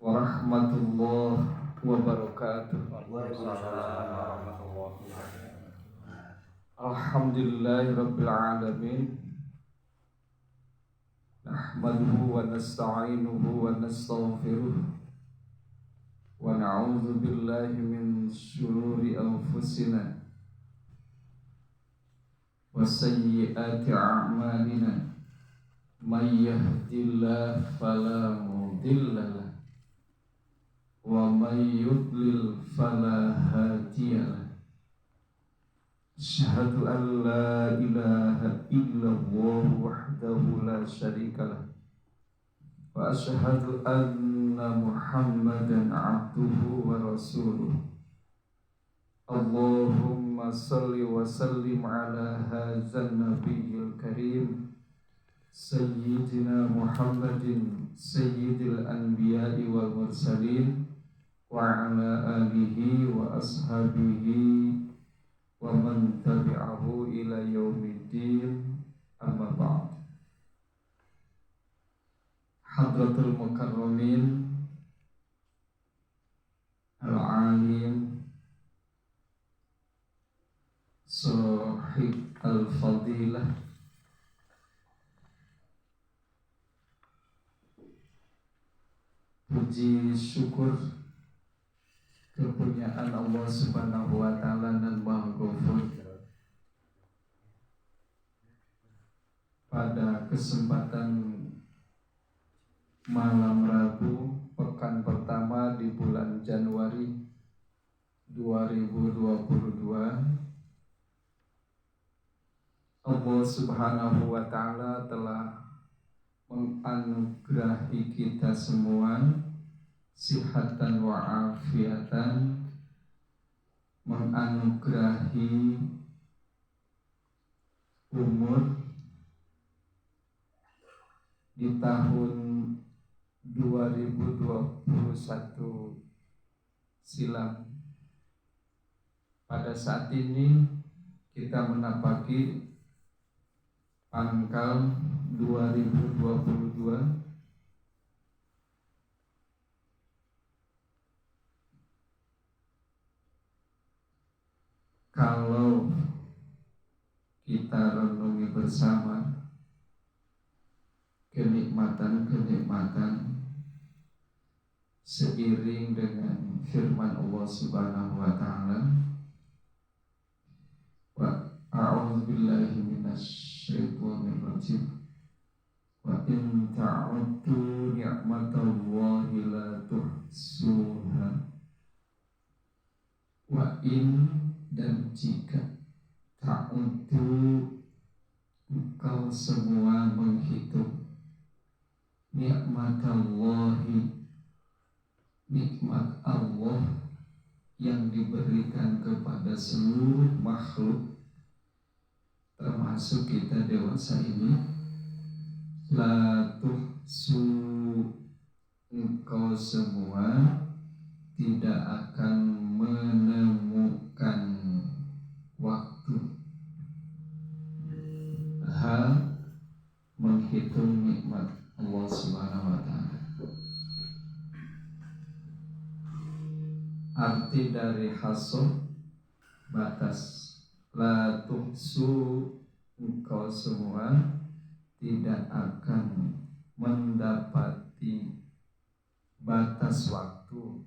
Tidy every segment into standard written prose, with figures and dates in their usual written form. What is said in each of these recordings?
warahmatullahi wabarakatuh. Waalaikumsalam warahmatullahi wabarakatuh. Alhamdulillahirabbil alamin. Nahmaduhu wa nasta'inuhu wa nastaghfiruh wa na'udzu billahi min syururi anfusina wa sayyiati a'malina. May yahdihillahu fala mudilla lahu wa may yudlil fala hadiya lahu. Asyhadu an la ilaha illallah wahdahu la syarika lah wa asyhadu anna Muhammadan abduhu wa rasuluh. Allahumma salli wa sallim ala hadzal nabiyil karim sayyidina Muhammadin sayyidil anbiya'i wal mursalin wa ala alihi wa ashabihi wa man tabi'ahu ila yaumiddin, amma ba'd. Hadratul mukarramin al-alim sahib al-fadilah puji syukur kepunyaan Allah Subhanahu wa taala dan Maha Ghafur. Pada kesempatan malam Rabu pekan pertama di bulan Januari 2022, Allah Subhanahu wa taala telah menganugerahi kita semua sihatan wa afiatan, menganugerahi umur di tahun 2021 silam. Pada saat ini kita menapaki pangkal 2022. Kalau kita renungi bersama kenikmatan-kenikmatan seiring dengan firman Allah Subhanahu wa taala, wa a'udzu billahi minasyaitonir rajim, wa in ta'uddu ni'matallahi la tuhsuha. Wa in, dan jika, ta'uddu, engkau semua menghitung, nikmatallahi, nikmat Allah yang diberikan kepada seluruh makhluk termasuk kita dewasa ini, la tuhsu, engkau semua tidak akan menemukan waktu. Menghitung nikmat Allah Subhanahu wa taala. Arti dari hasr, batas. La tuhsu, engkau semua tidak akan mendapati batas waktu.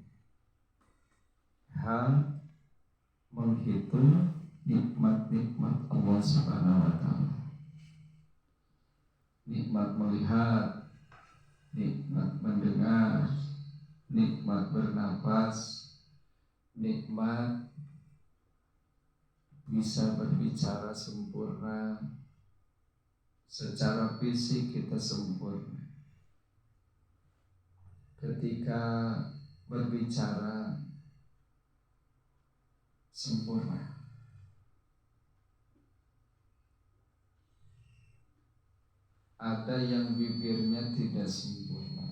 Menghitung nikmat-nikmat Allah Subhanahu wa taala. Nikmat melihat, nikmat mendengar, nikmat bernapas, nikmat bisa berbicara sempurna, secara fisik kita sempurna. Ketika berbicara sempurna. Ada yang bibirnya tidak sempurna.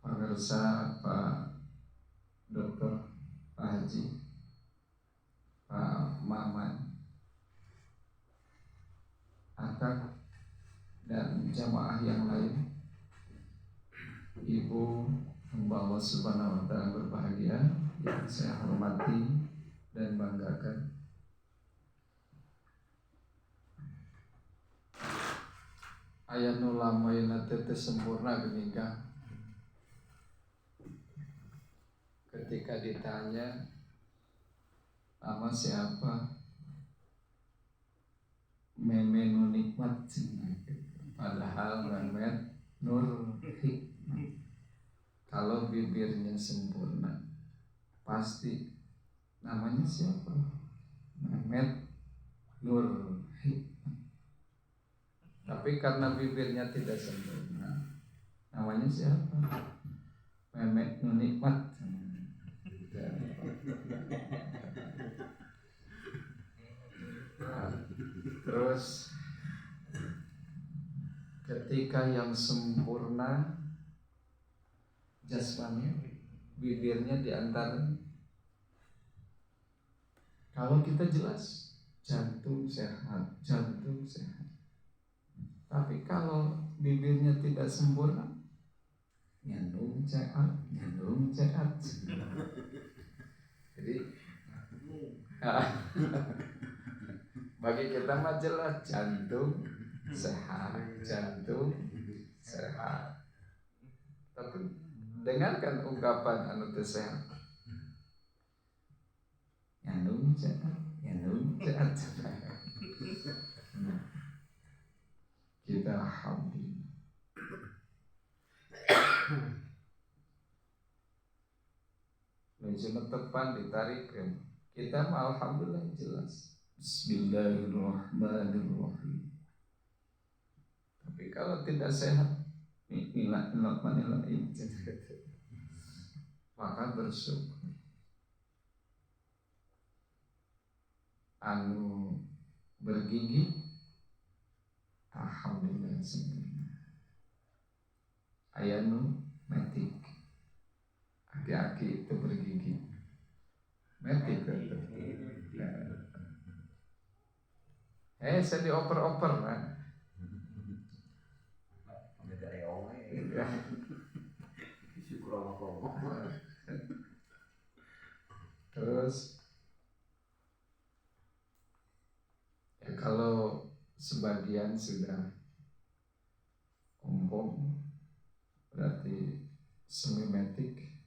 Pemirsa Pak Dokter, Pak Haji, Pak Maman, akak dan jamaah yang lain, ibu hamba Allah Subhanahu wa Ta'ala berbahagia yang saya hormati dan banggakan. Aya nu lamayna teh sempurna geninggah. Ketika ditanya nama siapa, Meme nu nikmat, padahal Mehmet Nur Hikmat. Kalau bibirnya sempurna, pasti namanya siapa? Mehmet Nur Hikmat. Tapi karena bibirnya tidak sempurna, namanya siapa? Mehmet Nur Nikmat. Terus ketika yang sempurna jasmani, bibirnya diantara. Kalau kita jelas jantung sehat. Tapi kalau bibirnya tidak sempurna, nyandung sehat. Jadi bagi kita mah jelas jantung sehat. Tapi dengarkan ungkapan anu teu sehat. Nyandung sehat. Kita alhamdulillah. Meja tepan ditarikkan. Kita mah alhamdulillah jelas. Bismillahirrahmanirrahim. Tapi kalau tidak sehat, maka bersyukur. Anu bergigi, alhamdulillah sempurna. Ayanu metik, aki-aki itu bergigi, metik itu. Saya dioper-oper kan. Terus ya kalau sebagian sudah ompong berarti semimetik.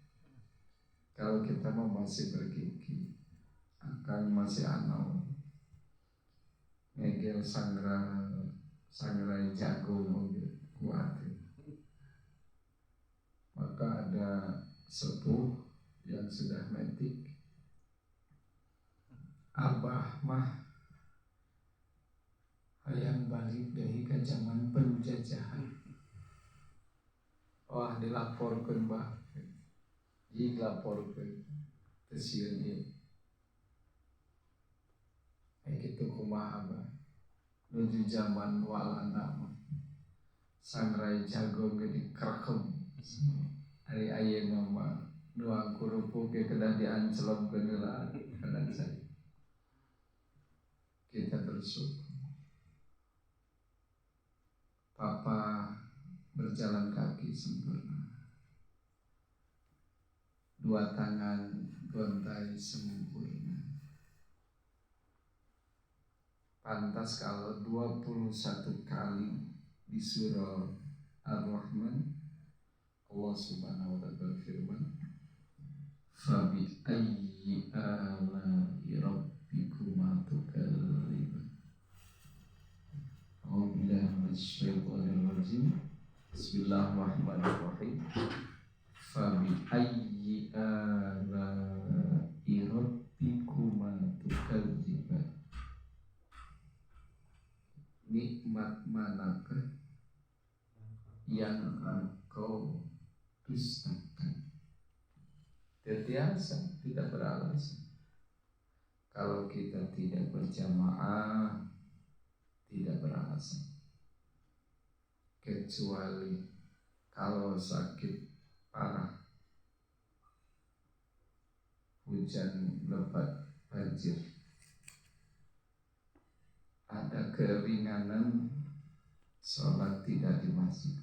Kalau kita mau masih bergigi, akan masih anau ngegel sangrai jagung kuat. Maka ada sepuh yang sudah metik, abah mah hayang balik dari ke zaman penjajahan. Wah dilaporkan bah, dilaporkan tesiun ieu. Kitu kumaha bah, nuju zaman walanda mah sangrai jago ge dikerekem. Ari ayeuna mah nuang kurupuk ge kedah diancelopkeun heula kana saya. Kita bersyukur. Papa berjalan kaki sempurna. 2 tangan gontai sempurna. Pantas kalau 21 kali di surah Ar-Rahman Allah Subhanahu wa ta'ala berfirman, "Fabi ayyi ala'i rabbikuma tukadziban." A'udzubillahi minasyaitonir rajim. Bismillahirrahmanirrahim. Fabi ayyi ala'i rabbikuma tukadziban. Nikmat manakah yang engkau dustakan? Terbiasa, tidak beralasan. Kalau kita tidak berjamaah, tidak beralasan. Kecuali kalau sakit parah, hujan lebat, banjir, ada keringanan sholat tidak di masjid.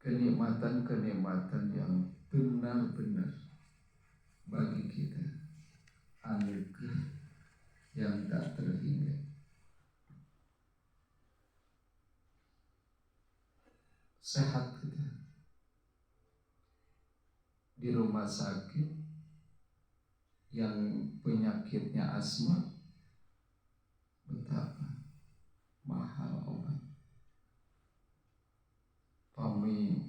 kenikmatan-kenikmatan yang benar-benar bagi kita, anugerah yang tak terhingga. Sehat kita di rumah sakit, yang penyakitnya asma, betapa mahal obat. Kami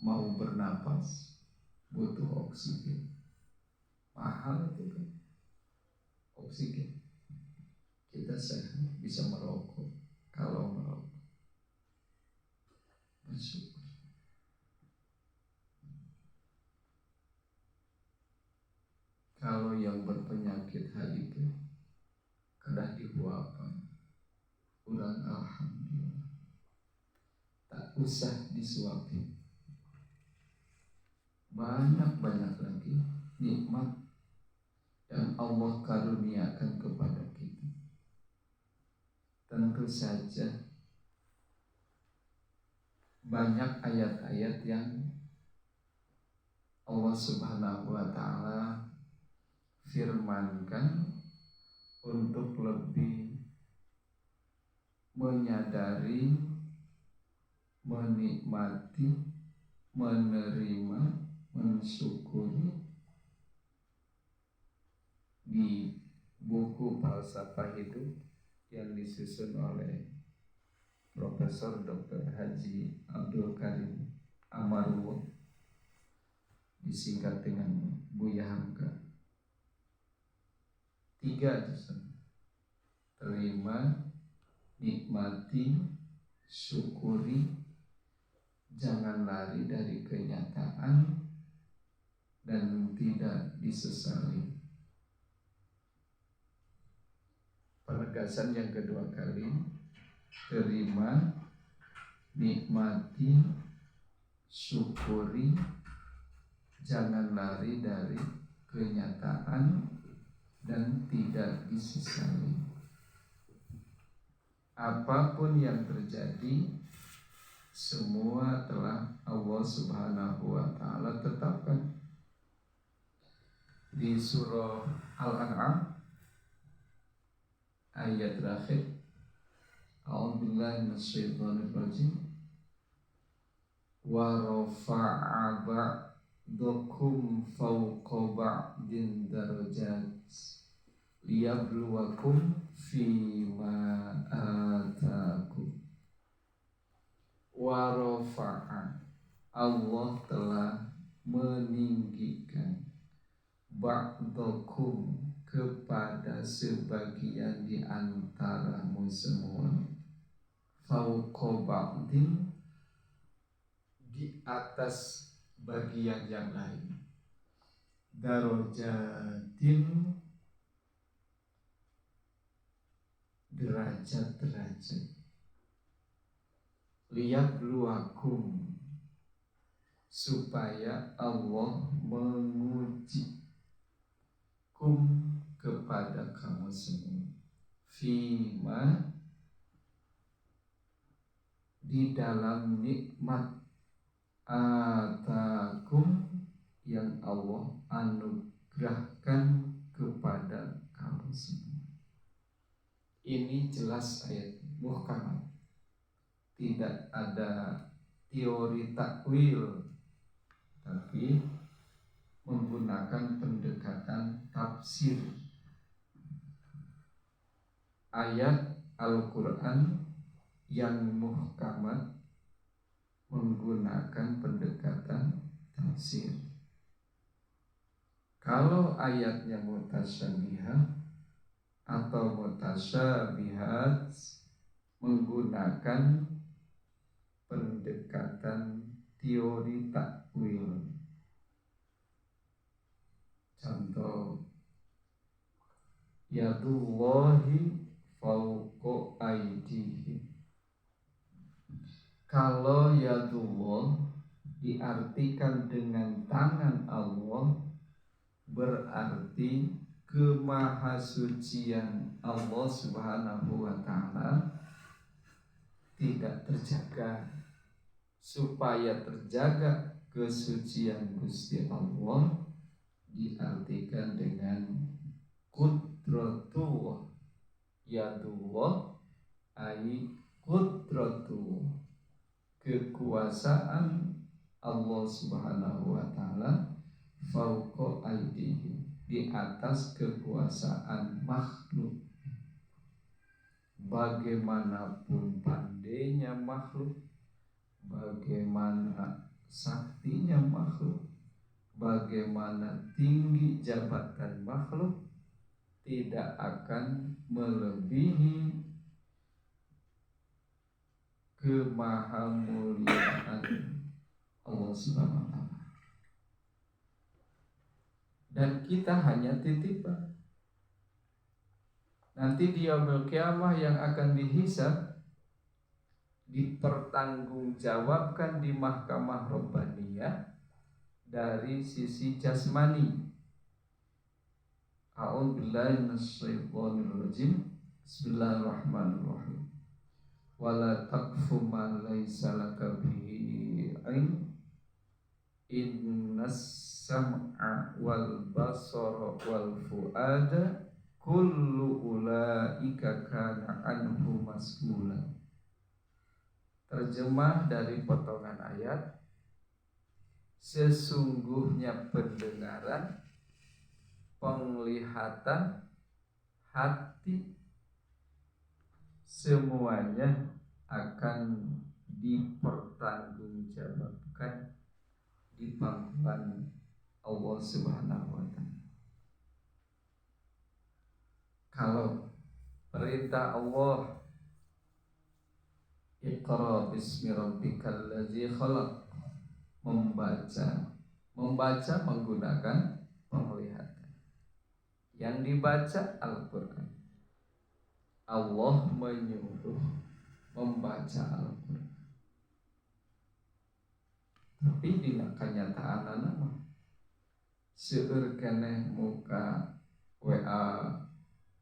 mau bernapas butuh oksigen, mahal itu kan oksigen. Kita sehat bisa merokok, kalau merokok bersyukur. Kalau yang berpenyakit HIV kedah dihuapan, kurang alhamdulillah, tak usah disuapin. Banyak-banyak lagi nikmat yang Allah karuniakan kepada kita. Tentu saja banyak ayat-ayat yang Allah Subhanahu wa ta'ala firmankan untuk lebih menyadari, menikmati, menerima, mensyukuri. Di buku Falsafah Hidup yang disusun oleh Profesor Dr. Haji Abdul Karim Amarwo, disingkat dengan Buya Hamka, 3 jusun: terima, nikmati, syukuri, jangan lari dari kenyataan, dan tidak disesali. Penegasan yang kedua kali, terima, nikmati, syukuri, jangan lari dari kenyataan, dan tidak disesali. Apapun yang terjadi, semua telah Allah Subhanahu wa ta'ala tetapkan. Di surah Al-An'am ayat terakhir, a'udzubillahi minasyaitonir rajim, wa rafa'a ba'dakum fawqa ba'din darajat liyabluwakum fima atakum. Wa rafa'a, Allah telah meninggikan, ba'dakum, kepada sebagian di antaramu semua, fawqa ba'din, di atas bagian yang lain, darajatin, derajat-derajat, liyabluwakum, supaya Allah menguji, kum, kepada kamu semua, fima, di dalam nikmat, atakum, yang Allah anugerahkan kepada kamu semua. Ini jelas ayat muhkamat, tidak ada teori takwil, tapi menggunakan pendekatan tafsir. Ayat Al-Quran yang muhkamat menggunakan pendekatan tafsir. Kalau ayatnya mutasyabihat atau mutasyabihat menggunakan pendekatan teori takwil. Contoh, yadullahi fauqa aydihim. Kalau yadullah diartikan dengan tangan Allah, berarti kemahasucian Allah Subhanahu wa ta'ala tidak terjaga supaya terjaga kesucian Gusti Allah diartikan dengan qudratullah, yadullah ai qudratullah, kekuasaan Allah Subhanahu wa taala fauqa aidihim, di atas kekuasaan makhluk. Bagaimanapun pandainya makhluk, bagaimana saktinya makhluk, bagaimana tinggi jabatan makhluk, tidak akan melebihi kemahamuliaan Allah Subhanahu wa taala. Dan kita hanya titipan. Nanti di yaumul qiyamah yang akan dihisab, dipertanggungjawabkan di mahkamah Rabbaniyah dari sisi jasmani. A'udzubillahi minasyaitonirrajim. Bismillahirrahmanirrahim. Wala taqfu ma laysa laka bihi ilm, innas sam'a wal basara wal fuada kullu ulaika kana anhu mas'ula. Terjemah dari potongan ayat, sesungguhnya pendengaran, penglihatan, hati, semuanya akan dipertanggungjawabkan di pangkuan Allah Subhanahu wa taala. Kalau perintah Allah, Iqra bismi rabbikal ladzi khalaq, membaca menggunakan penglihatan. Yang dibaca Al-Quran. Allah menyuruh membaca Al-Quran. Tapi di kenyataan nama seueur keneh muka WA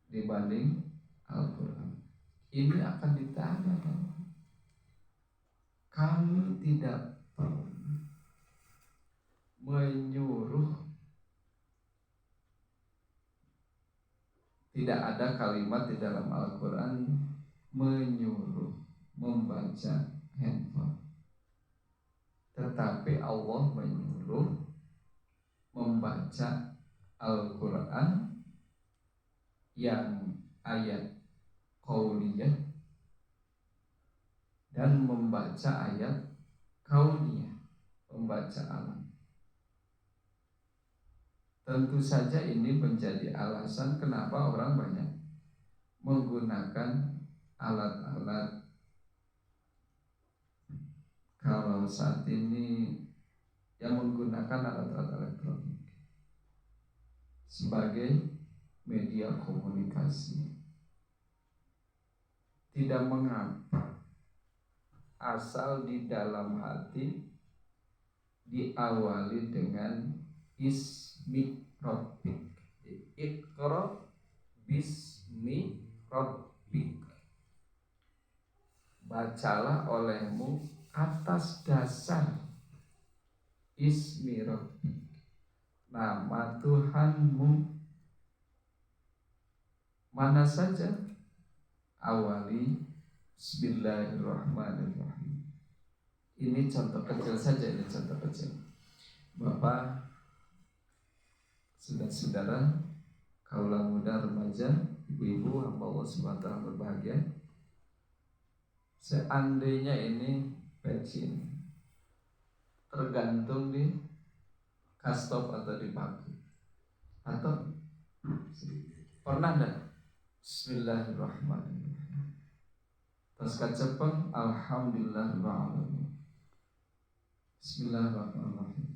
dibanding Al-Quran. Ini akan ditanya. Kami tidak pernah menyuruh, tidak ada kalimat di dalam Al-Quran menyuruh membaca handphone. Tetapi Allah menyuruh membaca Al-Quran yang ayat qauliyah dan membaca ayat kauniyah, membaca alam. Tentu saja ini menjadi alasan kenapa orang banyak menggunakan alat-alat, kalau saat ini yang menggunakan alat-alat elektronik sebagai media komunikasi. Tidak mengapa asal di dalam hati diawali dengan ismi rabbik. Iqra bismi rabbik. Bacalah olehmu atas dasar ismi rabbik, nama Tuhanmu. Mana saja awali bismillahirrahmanirrahim. Ini contoh kecil saja, ini contoh kecil. Bapak, saudara-saudara, kaula muda, remaja, ibu-ibu, hamba Allah SWT berbahagia. Seandainya ini bensin, tergantung di kastop atau di paku, atau pernah enggak Bismillahirrahmanirrahim, terus kacepeng alhamdulillahirrahmanirrahim, Bismillahirrahmanirrahim,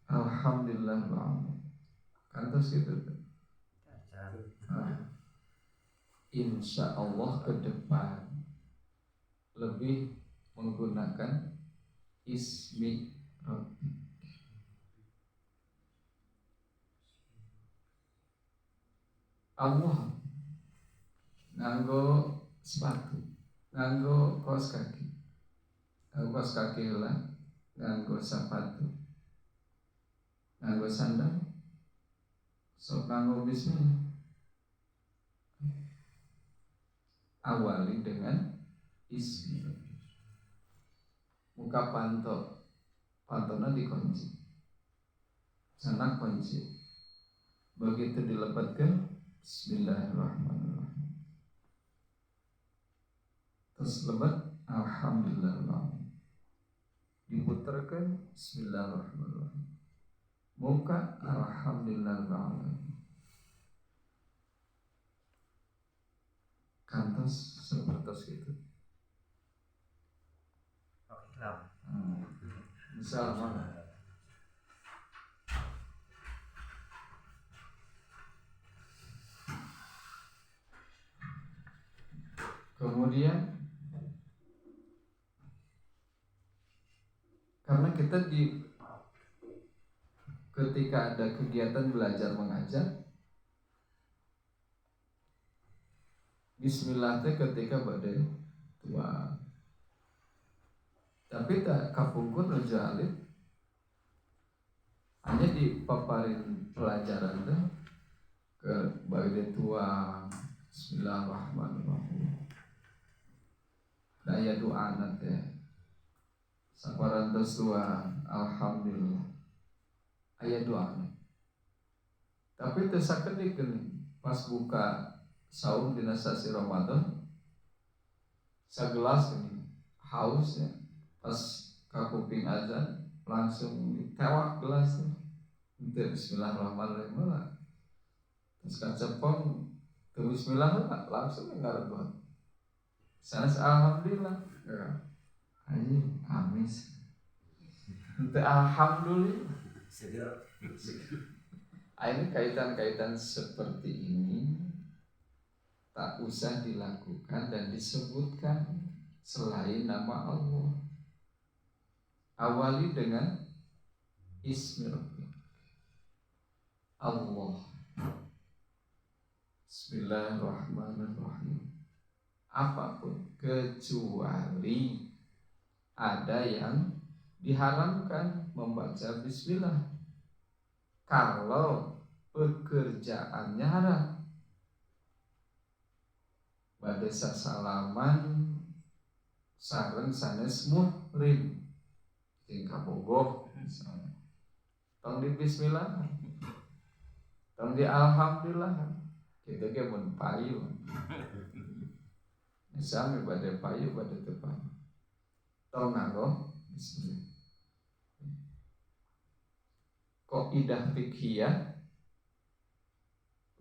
alhamdulillahirrahmanirrahim, kan terus gitu. Insya Allah ke depan lebih menggunakan ismi Rabbi. Allah nganggo sepatu, nganggo kaos kaki, kaos kaki heula nganggo sepatu, nganggo sandal, sok nganggo bismillah. Awali dengan bismillah. Muka pantona dikunci, sana kunci. Begitu dilepatkan, bismillahirrahmanirrahim. Terus lebat, alhamdulillah. Diputarkan, bismillahirrahmanirrahim. Muka, alhamdulillah. Kantos seperti itu. Misal mana? Kemudian karena kita ketika ada kegiatan belajar mengajar, bismillah teh ketika badai tua. Tapi tak kapungkur raja alif hanya dipaparin pelajaran teh ke badai tua. Bismillahirrahmanirrahim. Daya doa nanti saparantos tua alhamdulillah ayat doa. Tapi tersakedikeun pas buka saum dina sasi Ramadan sagelas ini haus ya, pas kakuping azan langsung ditewak gelasnya. Itu bismillahirrahmanirrahim lah. Terus kacepong ke bismillah langsung ngarebut. Sanes alhamdulillah. Anjing amis. Itu alhamdulillah. Ini kaitan-kaitan seperti ini tak usah dilakukan dan disebutkan selain nama Allah. Awali dengan Ismi Rabbik Allah. Bismillahirrahmanirrahim. Apapun kecuali ada yang diharamkan membaca bismillah. Kalau pekerjaannya haram, badai salaman sareng sanes muhrim tingkah bogoh misalnya, tong di bismillah, tong di alhamdulillah, kita ge mun payu sami badai payu badai tepan tong nganggo bismillah. Qaidah fiqhiyah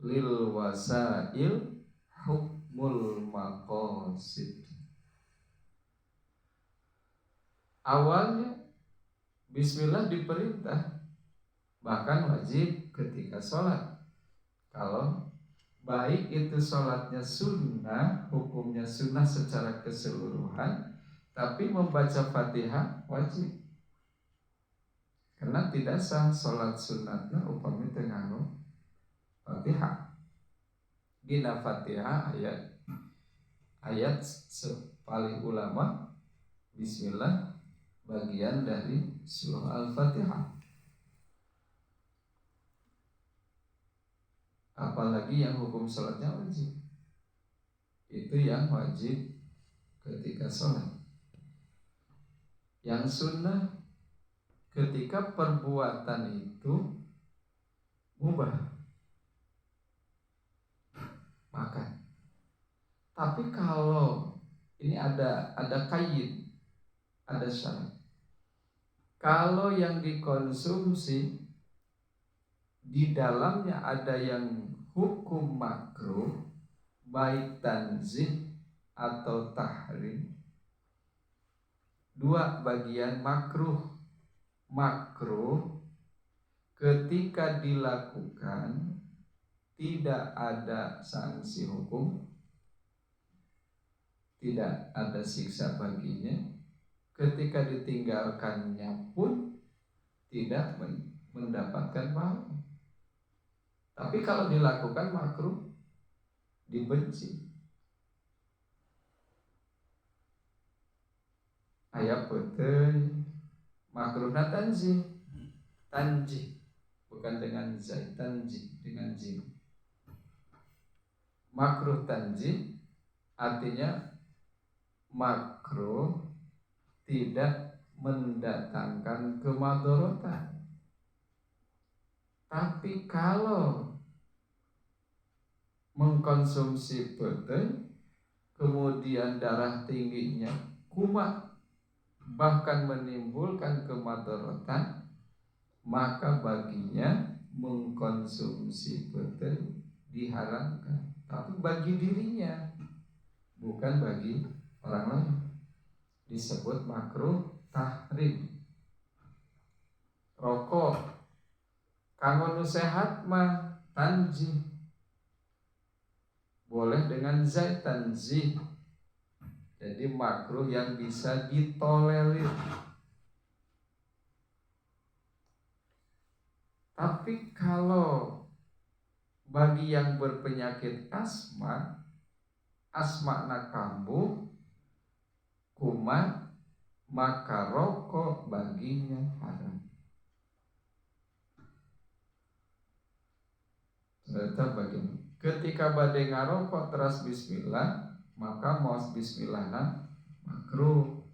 lil wasail hukmul maqasid. Awalnya bismillah diperintah, bahkan wajib ketika sholat. Kalau baik itu sholatnya sunnah, hukumnya sunnah secara keseluruhan, tapi membaca Fatihah wajib. Karena tidak sah sholat sunnatnya upami tengah Fatihah. Dina Fatihah ayat paling ulama bismillah bagian dari surah Al-Fatihah. Apalagi yang hukum sholatnya wajib, itu yang wajib ketika sholat. Yang sunnah ketika perbuatan itu mubah, makan. Tapi kalau ini ada kaid, ada syarat. Kalau yang dikonsumsi di dalamnya ada yang hukum makruh, baik tanzih atau tahrim, dua bagian makruh. Makruh ketika dilakukan tidak ada sanksi hukum, tidak ada siksa baginya. Ketika ditinggalkannya pun tidak mendapatkan pahala. Tapi kalau dilakukan makruh, dibenci. aya peuteui makruhna tanzih, bukan dengan zai, tanzih dengan jim. Makruh tanzih artinya makruh tidak mendatangkan kemadharatan. Tapi kalau mengkonsumsi peuteui kemudian darah tingginya kumat bahkan menimbulkan kemadharatan, maka baginya mengkonsumsi peuteui diharamkan, tapi bagi dirinya bukan bagi orang lain, disebut makruh tahrim. Rokok kanggo nu sehat mah tanzih, boleh dengan zat tanzih, jadi makruh yang bisa ditolerir. Tapi kalau bagi yang berpenyakit asma nak kambuh, kumat, maka rokok baginya haram. Ternyata bagian ketika badai ngarokok teras bismillah, maka maos bismillahna makruh.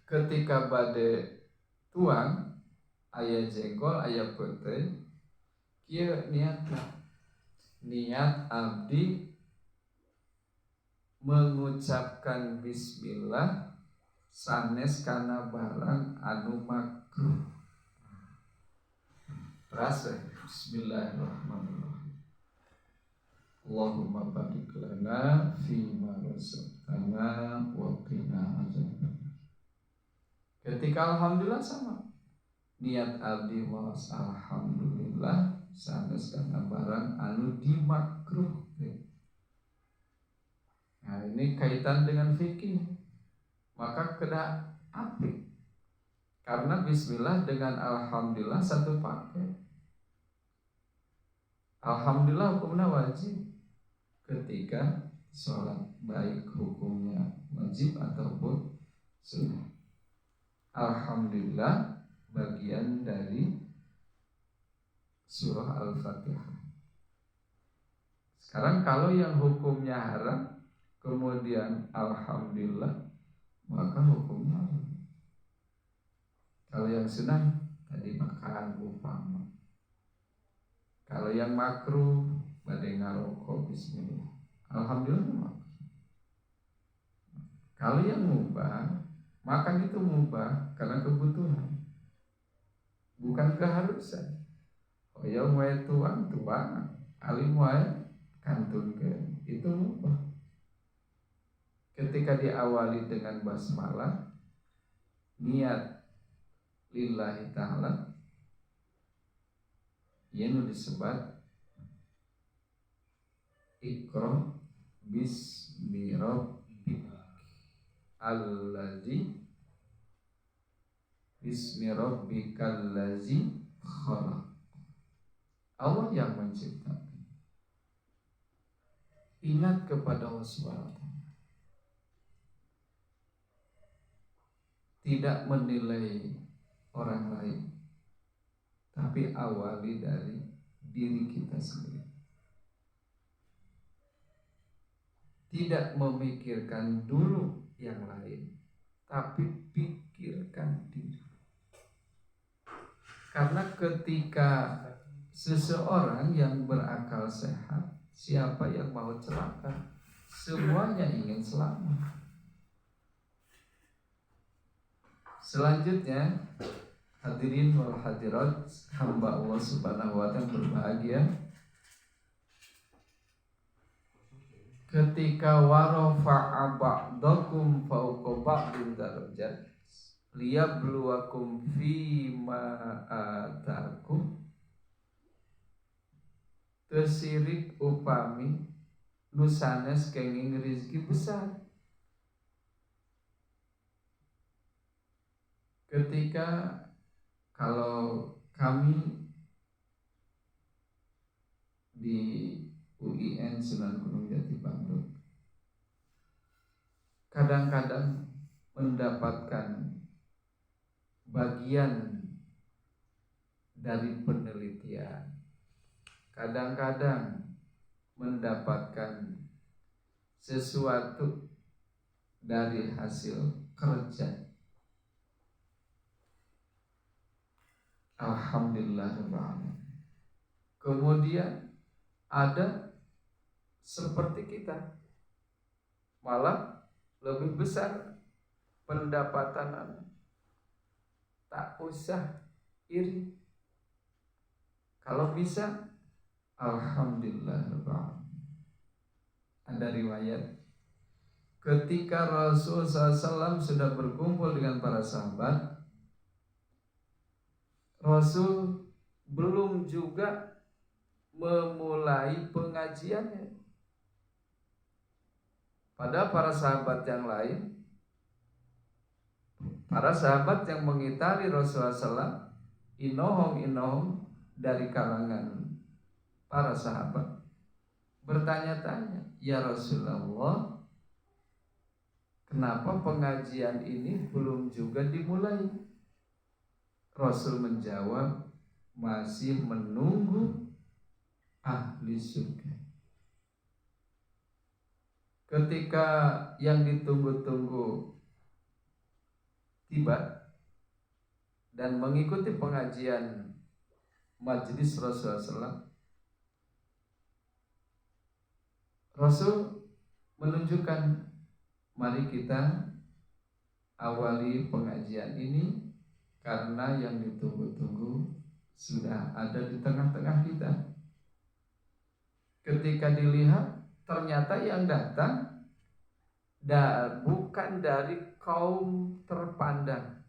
Ketika badai tuang aya jengkol aya peuteui, kieu niat abdi mengucapkan bismillah sanes kana barang anu makruh. Rasa bismillahirrahmanirrahim. Allahumma barik lana fima razaqtana wa qina adzabannar. Ketika alhamdulillah sama niat abdi maos alhamdulillah sanes kana barang anu dimakruh. Nah, ini kaitan dengan fikih. Maka kena apik. Karena bismillah dengan alhamdulillah satu paket. Alhamdulillah hukumnya wajib ketika sholat, baik hukumnya wajib ataupun sunnah. Alhamdulillah bagian dari surah Al-Fatihah. Sekarang kalau yang hukumnya haram kemudian alhamdulillah, maka hukumnya haram. Kalau yang sunnah tadi makan upama. Kalau yang makruh badai ngarokok bismillah, alhamdulillah makruh. Kalau yang mubah, makan itu mubah karena kebutuhan, bukan keharusan. Oh ya wae tuang, alim wae kantunkeun, itu mubah. Ketika diawali dengan basmalah, niat lillahi ta'ala, yang disebut Iqra bismi rabbika allazi bismi rabbikal ladzi khalaq. Allah yang menciptakan. Ingat kepada Allah Subhanahu wa ta'ala. Tidak menilai orang lain, tapi awali dari diri kita sendiri. Tidak memikirkan dulu yang lain, tapi pikirkan diri. Karena ketika seseorang yang berakal sehat, siapa yang mau celaka? Semuanya ingin selamat. Selanjutnya, hadirin wal hadirat, hamba Allah Subhanahu wa ta'ala berbahagia. Ketika warafa'a ba'dakum fawqa ba'din darajat liyabluwakum fima atakum, tersirik upami nusanes kenging rizki besar. Ketika kalau kami di UIN Sunan Gunung Jati Bandung kadang-kadang mendapatkan bagian dari penelitian, kadang-kadang mendapatkan sesuatu dari hasil kerja. Alhamdulillah. Kemudian ada seperti kita, malah lebih besar pendapatan, tak usah iri. Kalau bisa, alhamdulillah. Ada riwayat ketika Rasul SAW sudah berkumpul dengan para sahabat, Rasul belum juga memulai pengajiannya. Pada para sahabat yang lain, para sahabat yang mengitari Rasulullah SAW, inohong dari kalangan para sahabat, bertanya-tanya, ya Rasulullah, kenapa pengajian ini belum juga dimulai? Rasul menjawab, masih menunggu ahli surga. Ketika yang ditunggu-tunggu tiba dan mengikuti pengajian majelis Rasulullah SAW, Rasul menunjukkan, mari kita awali pengajian ini karena yang ditunggu-tunggu sudah ada di tengah-tengah kita. Ketika dilihat, ternyata yang datang bukan dari kaum terpandang.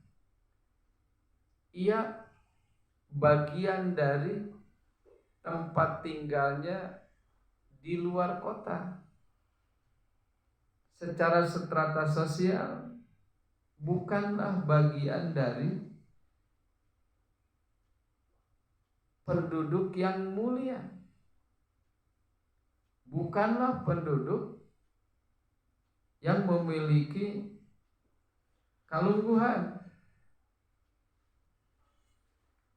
Ia bagian dari tempat tinggalnya di luar kota. Secara strata sosial bukanlah bagian dari penduduk yang mulia, bukanlah penduduk yang memiliki kalungguhan,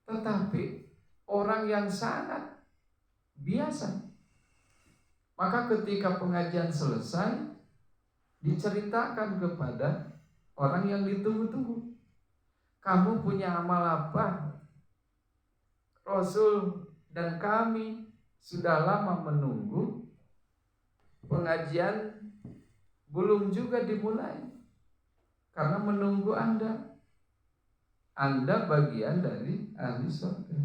tetapi orang yang sangat biasa. Maka ketika pengajian selesai, diceritakan kepada orang yang ditunggu-tunggu, kamu punya amal apa? Rasul dan kami sudah lama menunggu, pengajian belum juga dimulai karena menunggu Anda. Anda bagian dari ahli surga.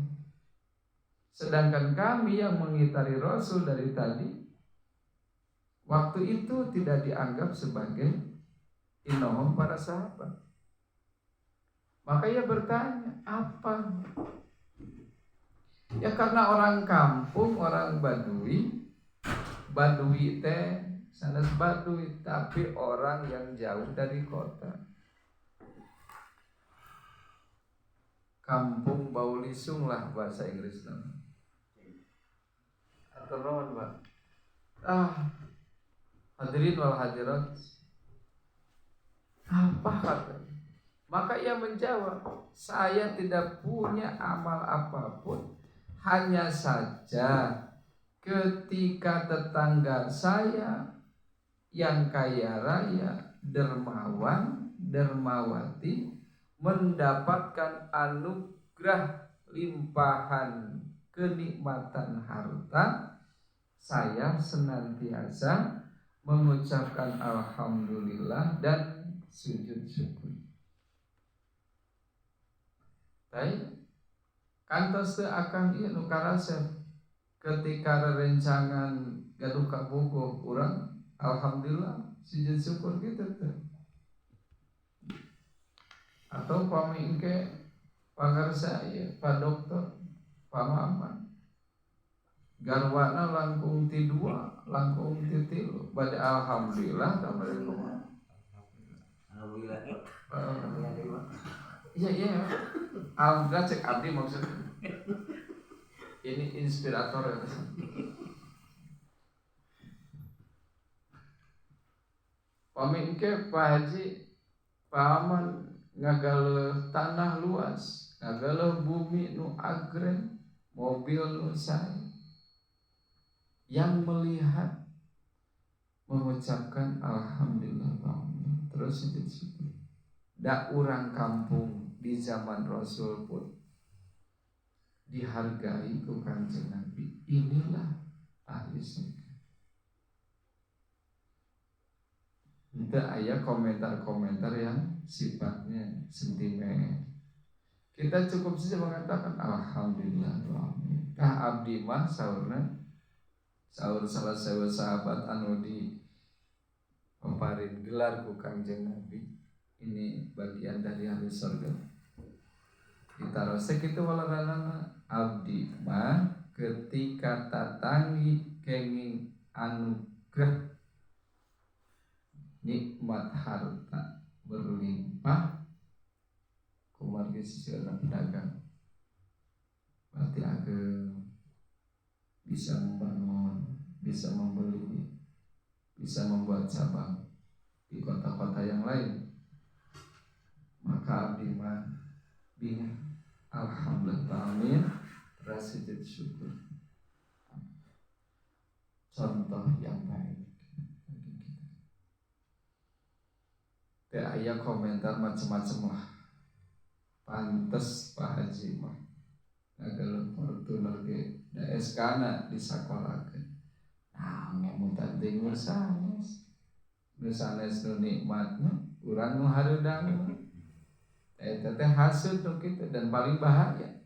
Sedangkan kami yang mengitari Rasul dari tadi, waktu itu tidak dianggap sebagai inohom para sahabat. Maka ia bertanya, apa? Ya karena orang kampung, orang Badui teh sanes Badui, tapi orang yang jauh dari kota. Kampung bau lisung lah bahasa Inggrisnya. Atau naon, Pak? Hadirin wal hadirat, apa katanya? Maka ia menjawab, saya tidak punya amal apapun, hanya saja ketika tetangga saya yang kaya raya, dermawan, dermawati, mendapatkan anugerah limpahan kenikmatan harta, saya senantiasa mengucapkan alhamdulillah dan sujud syukur. Baik, kantos teu akang ieu nu karasep ketika rerencangan gaduh kabogoh urang alhamdulillah sujud syukur gitu teh. Atau pami engke pangarsa ieu Pak Dokter Pak Maman garwana langkung ti 2 langkung ti 3 bade alhamdulillah ta bade kumaha. Alhamdulillah. Iya. Alhamdulillah cek abdi maksudnya. Ini inspirator ya. Pamingke Pak Haji paman ngagale tanah luas, ngagale bumi nu agreng, mobil nu sae. Yang melihat mengucapkan alhamdulillah terus itu syukur. Da urang kampung di zaman Rasul pun dihargai ku Kanjeng Nabi. Inilah ahli surga. Itu aya komentar-komentar yang sifatnya sentimen. Kita cukup saja mengatakan alhamdulillah. Kah abdi mah saurna saur salah sewa sahabat anu di paparin gelar ku Kanjeng Nabi. Ini bagian dari ahli surga. Ditaruh sekitu walarana abdi mah ketika tatangi kenging anugerah nikmat harta berlimpah kumargi sisirna pedagang berarti ageng bisa membangun, bisa membeli, bisa membuat cabang di kota-kota yang lain, maka abdi mah bingung alhamdulillah amin sujud syukur. Contoh yang baik. Aya komentar macam-macam lah. Pantes Pak Haji mah ngagel Fortuner ge da SK-na disakolakeun. Nah, ngemutan teh nu sanes. Nu sanes nu nikmatna, urang nu hareudang. Eta teh hasud nu kitu dan paling bahaya.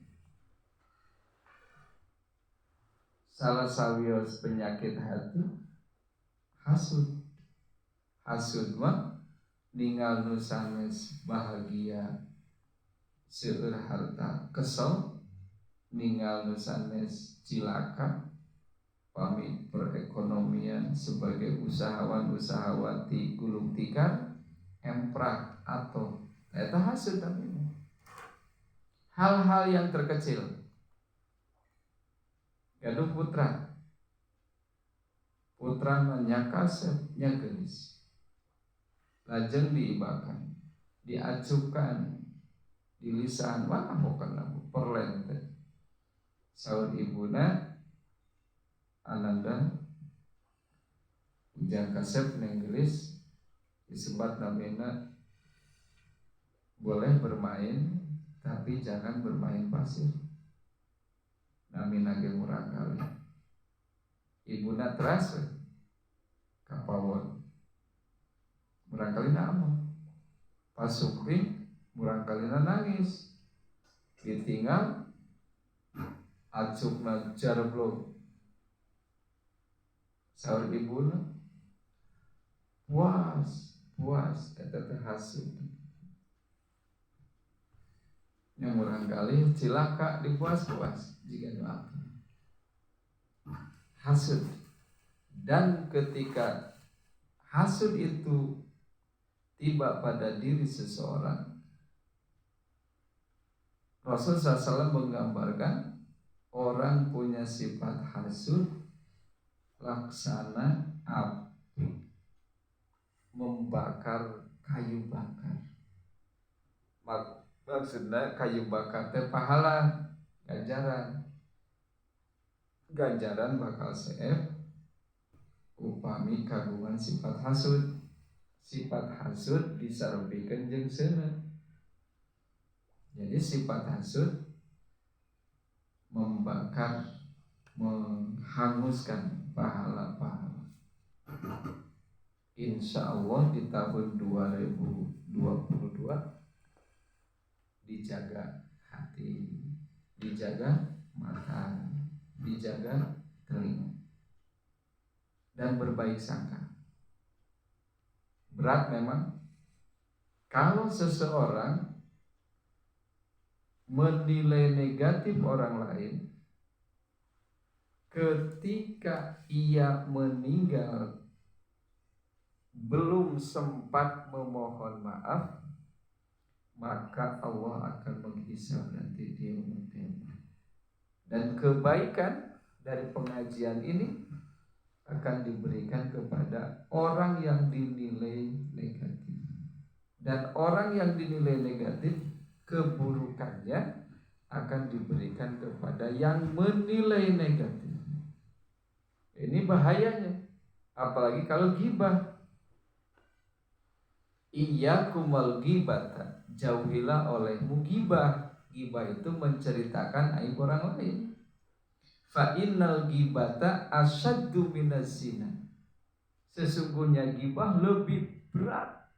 Salah sawios penyakit hati hasud. Hasud mah ninggal nu sanes bahagia seueur harta kesel, ninggal nu sanes cilaka pamit perekonomian sebagai usahawan-usahawati gulung tikar emprak atau eta hasud tapi hal-hal yang terkecil. Gaduh putra menyakasep nyagelis lajeng diibakan diacukan di lisan wah pokokna perlen teh saur ibuna Ananda ujang kasep nenggelis disebat namina boleh bermain tapi jangan bermain pasir. Namina ge murang kali. Ibuna teras kapawon. Murang kali nama. Pasukri murang kali nangis. Ditinggal acukna jarblog. Saur ibuna puas eta teh hasud. Yang murang kali cilaka dipuas-puas jika doa hasud. Dan ketika hasud itu tiba pada diri seseorang, Rasulullah SAW menggambarkan orang punya sifat hasud laksana api membakar kayu bakar. Maksudnya kayu bakar teh pahala ganjaran bakal seef upami kagungan sifat hasud. Sifat hasud disarupikeun jeung seuneu. Jadi sifat hasud membakar, menghanguskan pahala-pahala. Insya Allah di tahun 2022 dijaga hati, dijaga mata, dijaga telinga, dan berbaik sangka. Berat memang kalau seseorang menilai negatif orang lain ketika ia meninggal belum sempat memohon maaf, maka Allah akan menghisab nanti di yaumul qiyamah. Dan kebaikan dari pengajian ini akan diberikan kepada orang yang dinilai negatif. Dan orang yang dinilai negatif, keburukannya akan diberikan kepada yang menilai negatif. Ini bahayanya. Apalagi kalau ghibah. Iyyakumal ghibata, jauhilah olehmu ghibah. Ghibah itu menceritakan aib orang lain. Fa innal ghibata asyaddu minaz zina. Sesungguhnya ghibah lebih berat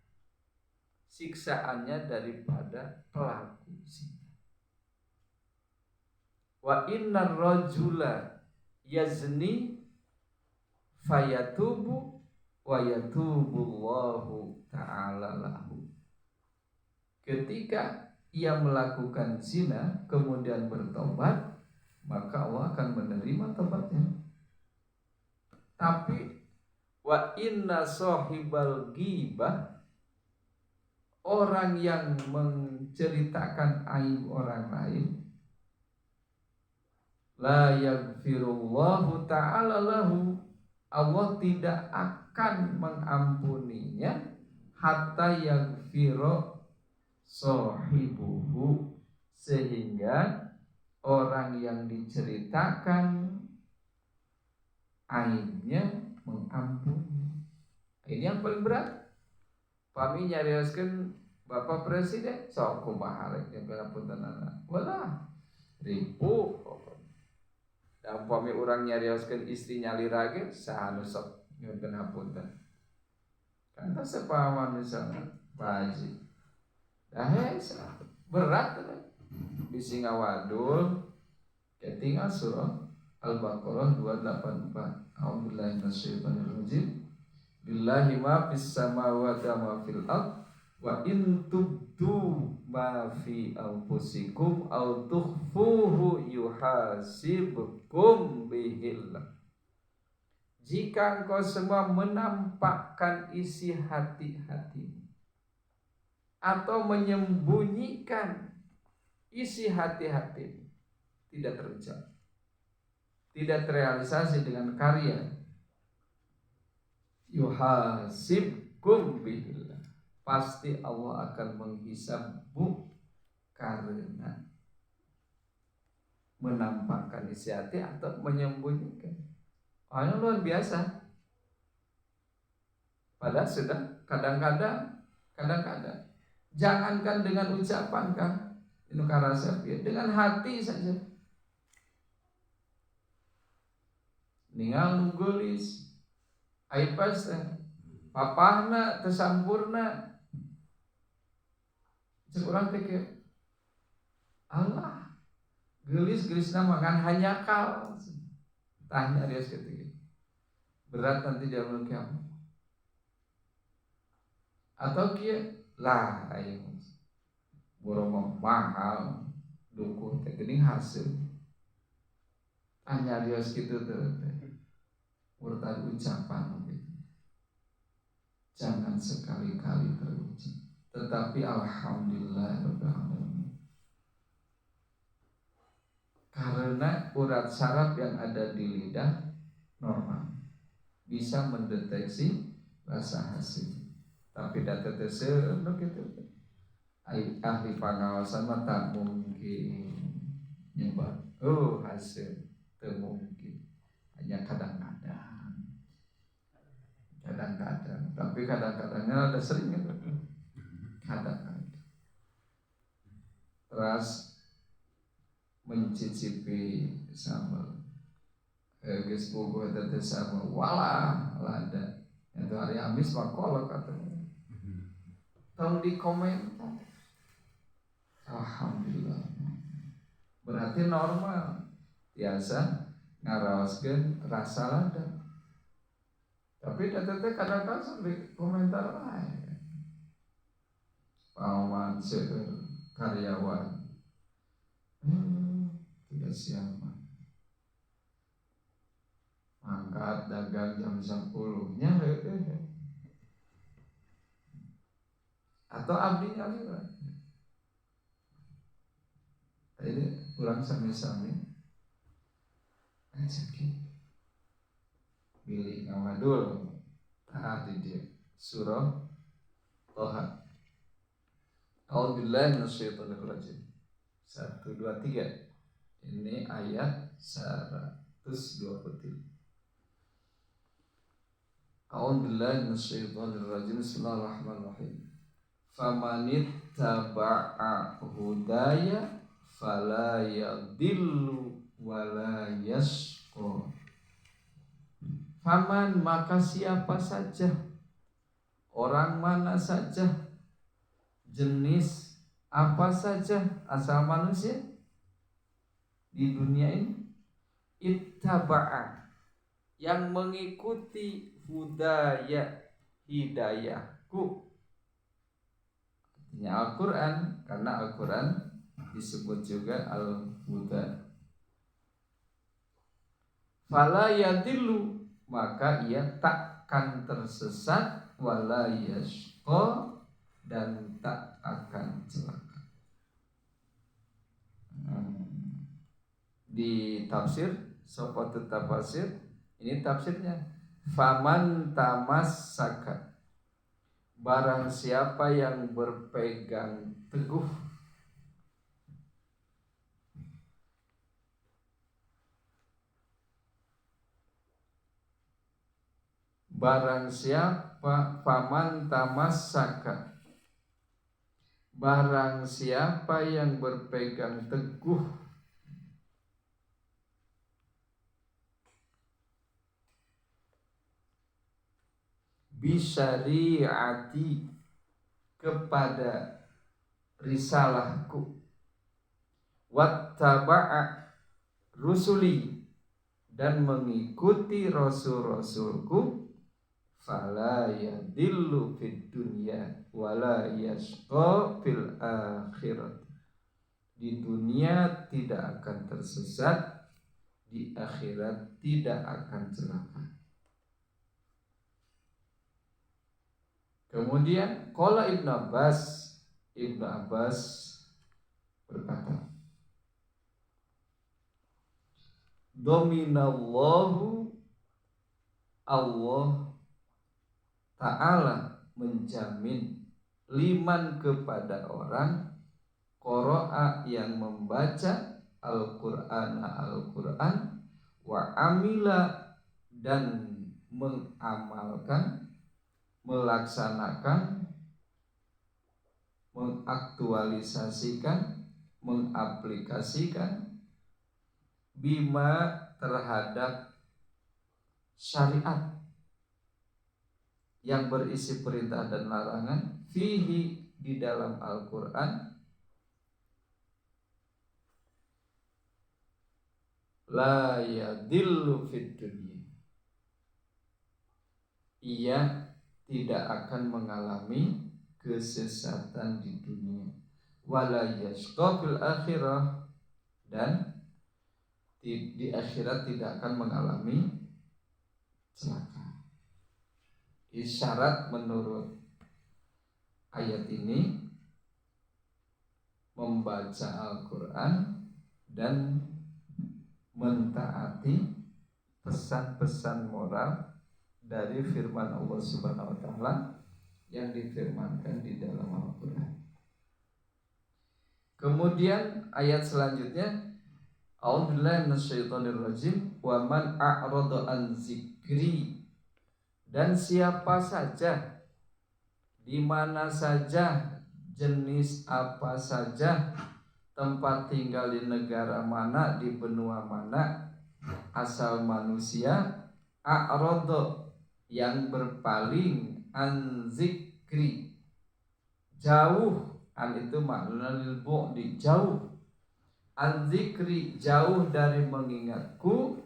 siksaannya daripada pelaku zina. Wa innar rajula yazni fayatubu wa yatubullahu ta'ala lahu. Ketika ia melakukan zina kemudian bertobat, maka Allah akan menerima tobatnya. Tapi wa inna sahibal ghibah, orang yang menceritakan aib orang lain, la yaghfirullahu ta'ala lahu, Allah tidak akan mengampuninya hatta yaghfira sahibuhu, sehingga orang yang diceritakan aibnya mengampuni. Ini yang paling berat. Pami nyarioskeun Bapak Presiden sok kumaha rek ngapunten anak. Walah ribu. Dan pami urang nyarioskeun istri nyalira ge saha nu sok nyuwun hapunten. Kan teh sepahaman misalnya Pak Haji. Dah berat tuh. Bisi ngawadul ketinggal surah Al-Baqarah 284. A'udzubillahi minasyaitonir rajim. Billahi ma fis samawati wa ma fil ardh wa in tubdu ma fi anfusikum aw tukhfuhu yuhasibkum bihillah. Jika engkau semua menampakkan isi hati-hatimu atau menyembunyikan isi hati-hatimu, tidak terucap, tidak terrealisasi dengan karya, yuhasibkum bihillah, pasti Allah akan menghisabmu karena menampakkan isi hati atau menyembunyikan. Hanya luar biasa. Padahal sudah kadang-kadang jangankan dengan ucapan kan, itu karasa dengan hati saja. Ningal nugelis aipas papahna tersampurna cek urang teh kieu Allah gelis nama kan hanya kal tanya dia seketika berat nanti jalan kiamat atau kieu lah ayo borong mahal dukuh teh geuning hasil tanya dia sekitu teh urutan ucapan gitu. Jangan sekali-kali terucap. Tetapi alhamdulillah rabbil alamin. Karena urat saraf yang ada di lidah normal bisa mendeteksi rasa hasil. Tapi data tersebut gitu. Ahli pengawasan mah tak mungkin nyebar. Oh hasil tak mungkin. Hanya kadang-kadang, tapi kadang-kadangnya ada sering kadang-kadang. Terus mencicipi sambal, geus bogoh eta teh sambal, walah lada. Itu hari Kamis mah kolot katanya. Tong di komentar. Alhamdulillah. Berarti normal. Biasa ngaraoskeun rasa lada. Tapi datang kadang-kadang sampai komentar lain. Paman seueur karyawan tidak siapa. Mangkat dagang jam 10-nya atau abdi nyalira. Ini kurang sami-sami rezeki. Pilih ngawadul di dia surah Toha A'udzubillahi minasyaitonirrajim. 1 2 3. Ini ayat 120. A'udzubillahi minasyaitonirrajim. Bismillahirrahmanirrahim. Famanittaba'a hudaya fala yadillu wala yashqa. Faman, maka siapa saja, orang mana saja, jenis apa saja, asal manusia di dunia ini, ittaba'a, yang mengikuti hudaya, hidayahku, artinya Al-Quran, karena Al-Quran disebut juga Al-Huda. Fala yadillu, maka ia takkan tersesat, wala yashqa, dan tak akan celaka. Di tafsir Sofotut Tafasir, ini tafsirnya, faman tamassaka, barang siapa yang berpegang teguh, barang siapa, faman tamassaka, barang siapa yang berpegang teguh bisyariati, kepada risalahku, wattaba'a rusuli, dan mengikuti rasul-rasulku, fala yadillu fid dunya wala yashqa fil akhirat. Di dunia tidak akan tersesat, di akhirat tidak akan celaka. Kemudian qala Ibnu Abbas berkata, dominallahu, Allah Ta'ala menjamin, liman, kepada orang, qara'a, yang membaca, Al-Qur'an, wa amila, dan mengamalkan, melaksanakan, mengaktualisasikan, mengaplikasikan, bima, terhadap syariat yang berisi perintah dan larangan, fihi, di dalam Al-Quran, la yadillu fid dunya, ia tidak akan mengalami kesesatan di dunia, wala yashqa fil akhirah, dan di akhirat tidak akan mengalami celaka. Isyarat menurut ayat ini, membaca Al-Quran dan mentaati pesan-pesan moral dari firman Allah Subhanahu wa Ta'ala yang difirmankan di dalam Al-Quran. Kemudian ayat selanjutnya, a'udzubillahi minasyaitonirrajim, wa man a'rada an zikri, dan siapa saja, di mana saja, jenis apa saja, tempat tinggal di negara mana, di benua mana, asal manusia, a'rada, yang berpaling, an zikri, jauh, an itu makna lil bu'di, jauh, an zikri, jauh dari mengingatku,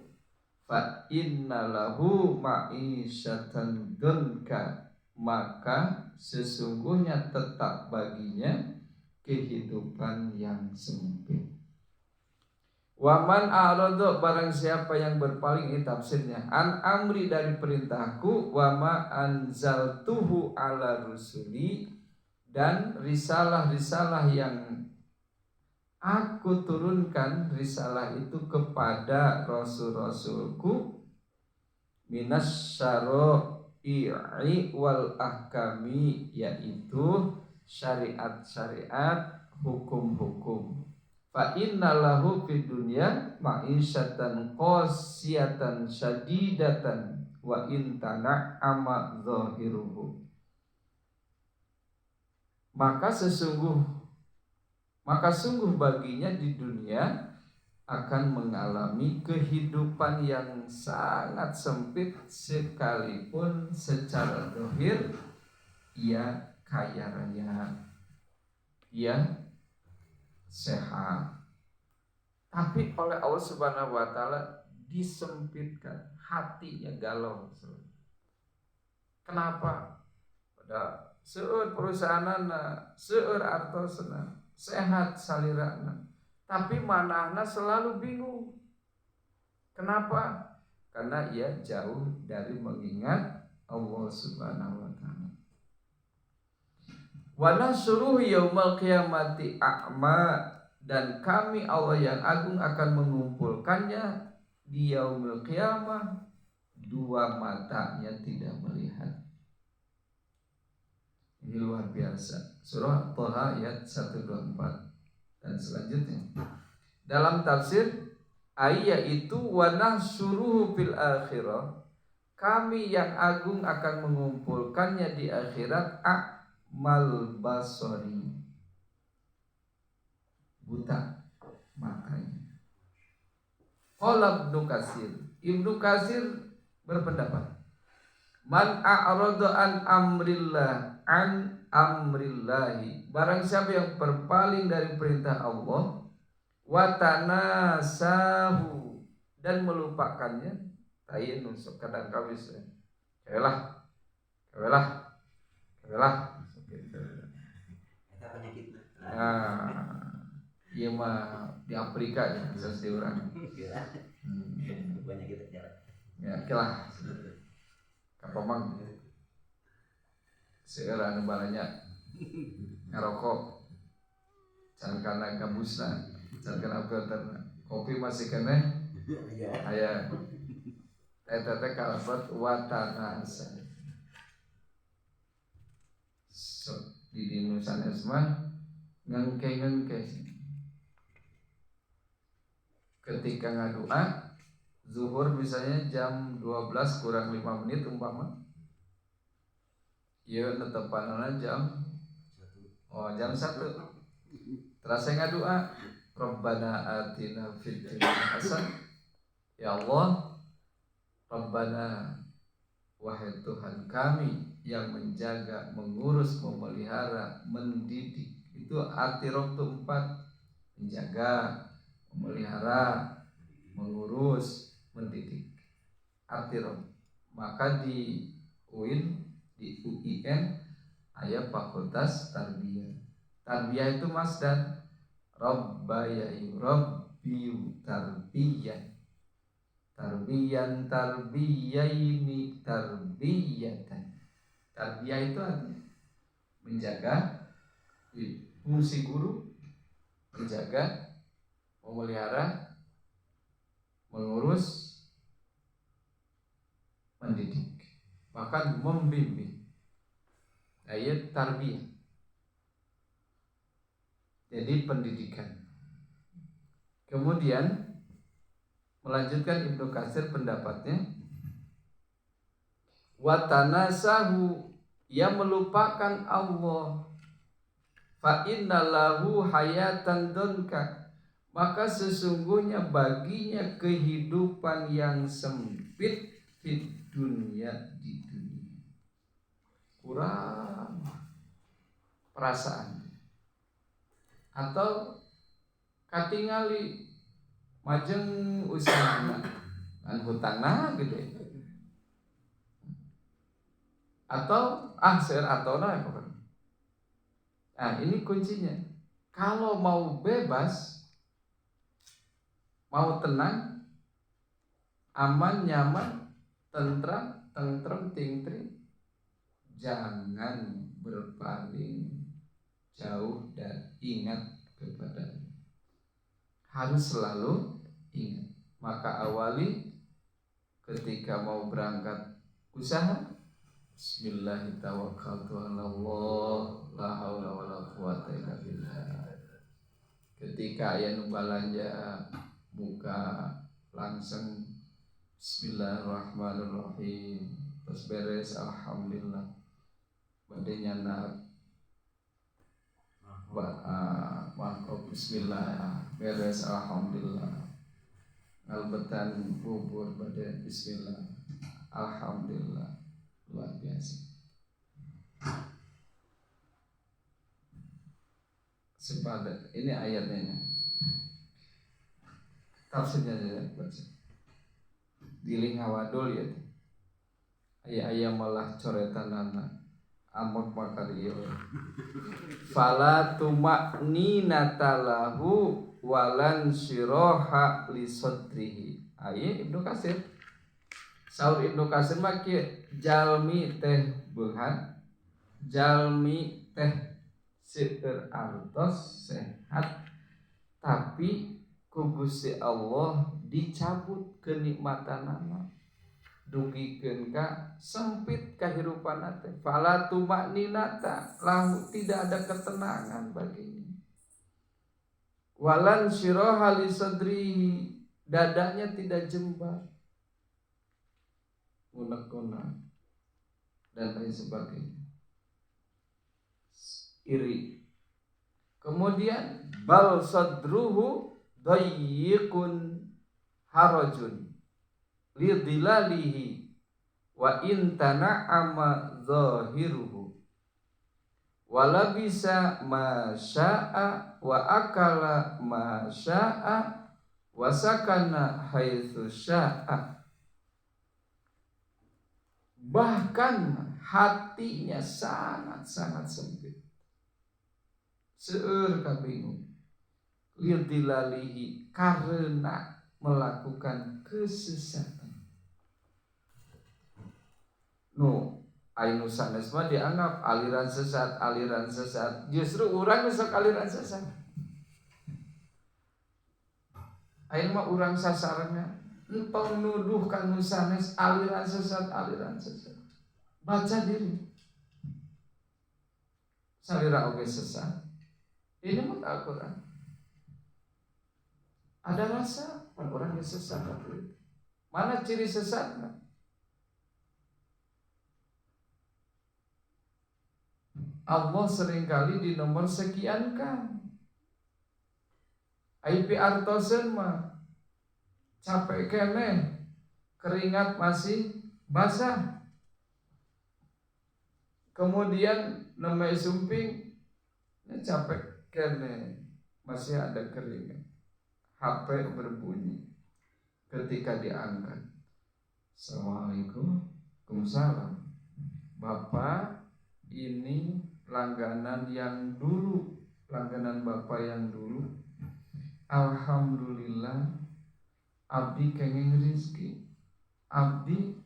fa innalahu ma'isyatan dunka, maka sesungguhnya tetap baginya kehidupan yang sempit. Waman a'rada, barang siapa yang berpaling, ini tafsirnya, an amri, dari perintahku, wama anzaltuhu ala rusuli, dan risalah-risalah yang aku turunkan, risalah itu kepada rasul-rasulku, minas syara'i wal ahkami, yaitu syariat-syariat, hukum-hukum. Fa innalahu fid dunya ma'isyatan qasiyatan syadidatan wa in tana'ama zahiruhu. Maka sungguh baginya di dunia akan mengalami kehidupan yang sangat sempit, sekalipun secara zahir ia kaya raya, ia sehat, tapi oleh Allah Subhanahu wa taala disempitkan, hatinya galau. Kenapa? Pada seueur perusahaanna, seueur artosna, sehat salirana, tapi manahna selalu bingung. Kenapa? Karena ia jauh dari mengingat Allah Subhanahu wa taala. Wa nasruhu yaumal qiyamati a'ma, dan kami Allah yang agung akan mengumpulkannya di yaumul qiyamah, dua matanya tidak melihat. Ini luar biasa. Surah Thaha ayat 124 dan selanjutnya. Dalam tafsir ayat itu wa nahsyuruhu fil akhirah, kami yang agung akan mengumpulkannya di akhirat a'mal basori, buta matanya. Qala Ibnu Katsir berpendapat, man a'rada an amrillahi, barang siapa yang berpaling dari perintah Allah, wa tanasahu, dan melupakannya, tayin nusuk kadang kawis, kewelah iya mah di Afrika ya, sesuai orang. Ya, kelah. Kapamang segala anu balanya ngarokok, can kana gabusna, can kana filterna, kopi masih kena aya teh kalebet watanasa. So, di dinusan esma ngengke ketika ngadua zuhur misalnya jam 12 kurang 5 menit umpama, ya netepanana jam 1. Terasa ngadua, Rabbana atina fid dunya hasanah, ya Allah, Rabbana, wahai Tuhan kami yang menjaga, mengurus, memelihara, mendidik. Itu arti rob itu 4: menjaga, memelihara, mengurus, mendidik. Arti rob. Maka di UIN, di UIN aya fakultas tarbiyah. Tarbiyah itu masdar, rabba yurabbiyu tarbiyah, tarbiyan tarbiyaini tarbiyatan. Tarbiyah itu artinya menjaga, fungsi guru menjaga, memelihara, mengurus, mendidik, bahkan membimbing. Ayat tarbiyah, jadi pendidikan. Kemudian melanjutkan Ibnu Katsir pendapatnya, watanasahu, ia melupakan Allah, fa innalahu hayatan dunka, maka sesungguhnya baginya kehidupan yang sempit di dunia, kurang perasaan atau katingali majeng usahana kan hutangna gede, atau seueur atona pokoknya. Nah, ini kuncinya. Kalau mau bebas, mau tenang, aman, nyaman, tentrem, tingtri, jangan berpaling jauh dan ingat kepada, harus selalu ingat. Maka awali ketika mau berangkat usaha, Bismillahirrahmanirrahim. Tawakkaltu 'ala Allah, la haula wala quwata illa billah. Ketika aya nu balanja buka langsung Bismillahirrahmanirrahim. Terus beres alhamdulillah. Bade nyana mangkok bismillah beres alhamdulillah. Ngalbetan bubur bade bismillah alhamdulillah. Luar biasa. Sepadat ini ayatnya. Tafsirnya saya baca. Giling hawadul ya. Ayat malah coretanana amot makariyo. Fala tumakninata lahu walan syiraha li sadrihi. Ayat Ibnu Katsir. Saur Ibnu Katsir mah kieu jalmi teh beunghad, jalmi teh seueur artos sehat, tapi ku Gusti Allah dicabut kenikmatanana, dugikeun ka sempit kahirupanna teh. Fala tumakninata lahu, tidak ada ketenangan baginya. Walan syiraha li sadrihi, dadanya tidak jembar, unek-unek dan lain sebagainya, iri. Kemudian bal sadruhu dayyiqun harajun lidilalihi wa in tana'ama zahiruhu wala bisa ma syaa wa akala ma syaa wa sakana haitsu syaa. Bahkan hatinya sangat-sangat sempit, seueur kabingung, lidilalihi, karena melakukan kesesatan. Ainu sanes mah dianggap aliran sesat. Justru urang sok aliran sesat. Ainu mah urang sasarannya entong nuduh ka nu sanes aliran sesat. Baca diri. Salira oge sesat. Ini mah Al-Qur'an. Ada rasa orang yang sesat. Mana ciri sesatnya? Allah seringkali di nomor sekian kan. IP artosen mah capek kene, keringat masih basah. Kemudian namanya sumping, capek kene, masih ada keringat. HP berbunyi ketika diangkat. Assalamualaikum, Waalaikumsalam. Bapak, ini langganan yang dulu, langganan Bapak yang dulu. Alhamdulillah, abdi kenging rizki, abdi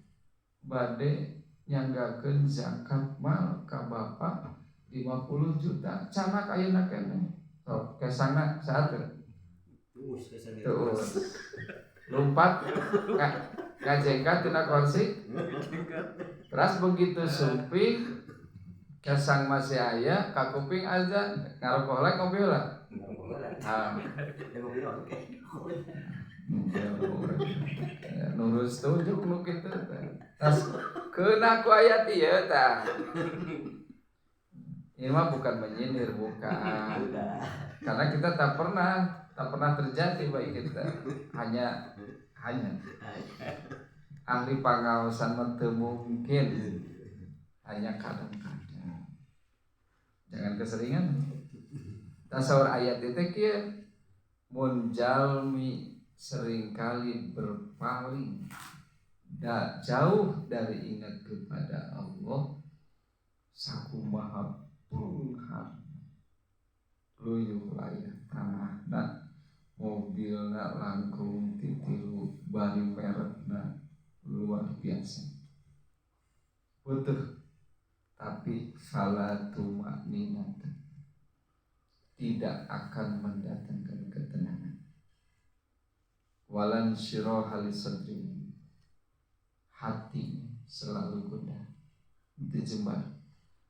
bade nyanggakeun zakat mal ka Bapak 50 juta. Canak ayeuna keneh. Sok kesana saat Terus lompat ngajengkat tina kursi. Terus begitu sumping kesang masih aya ka kuping azan ngarokok lek ngopi heula. Nurus tunjuk nu kitu teh. Tas keuna ku aya ieu tah. Ini mah bukan menyindir, bukan. Karena kita tak pernah terjadi bagi kita. Hanya ahli pangaosan mah teu mungkin. Hanya kadang-kadang. Jangan keseringan. Tasawur ayat itu kieu mun jalmi seringkali berpaling jauh dari ingat kepada Allah, sakumaha pulhan luyuh layak tanahna, mobilna langkung titilu, bari merekna luar biasa butuh, tapi salatu makninat tidak akan mendatangkan ketenangan. Walan syirah halisadri, hati selalu gundah. dijembar.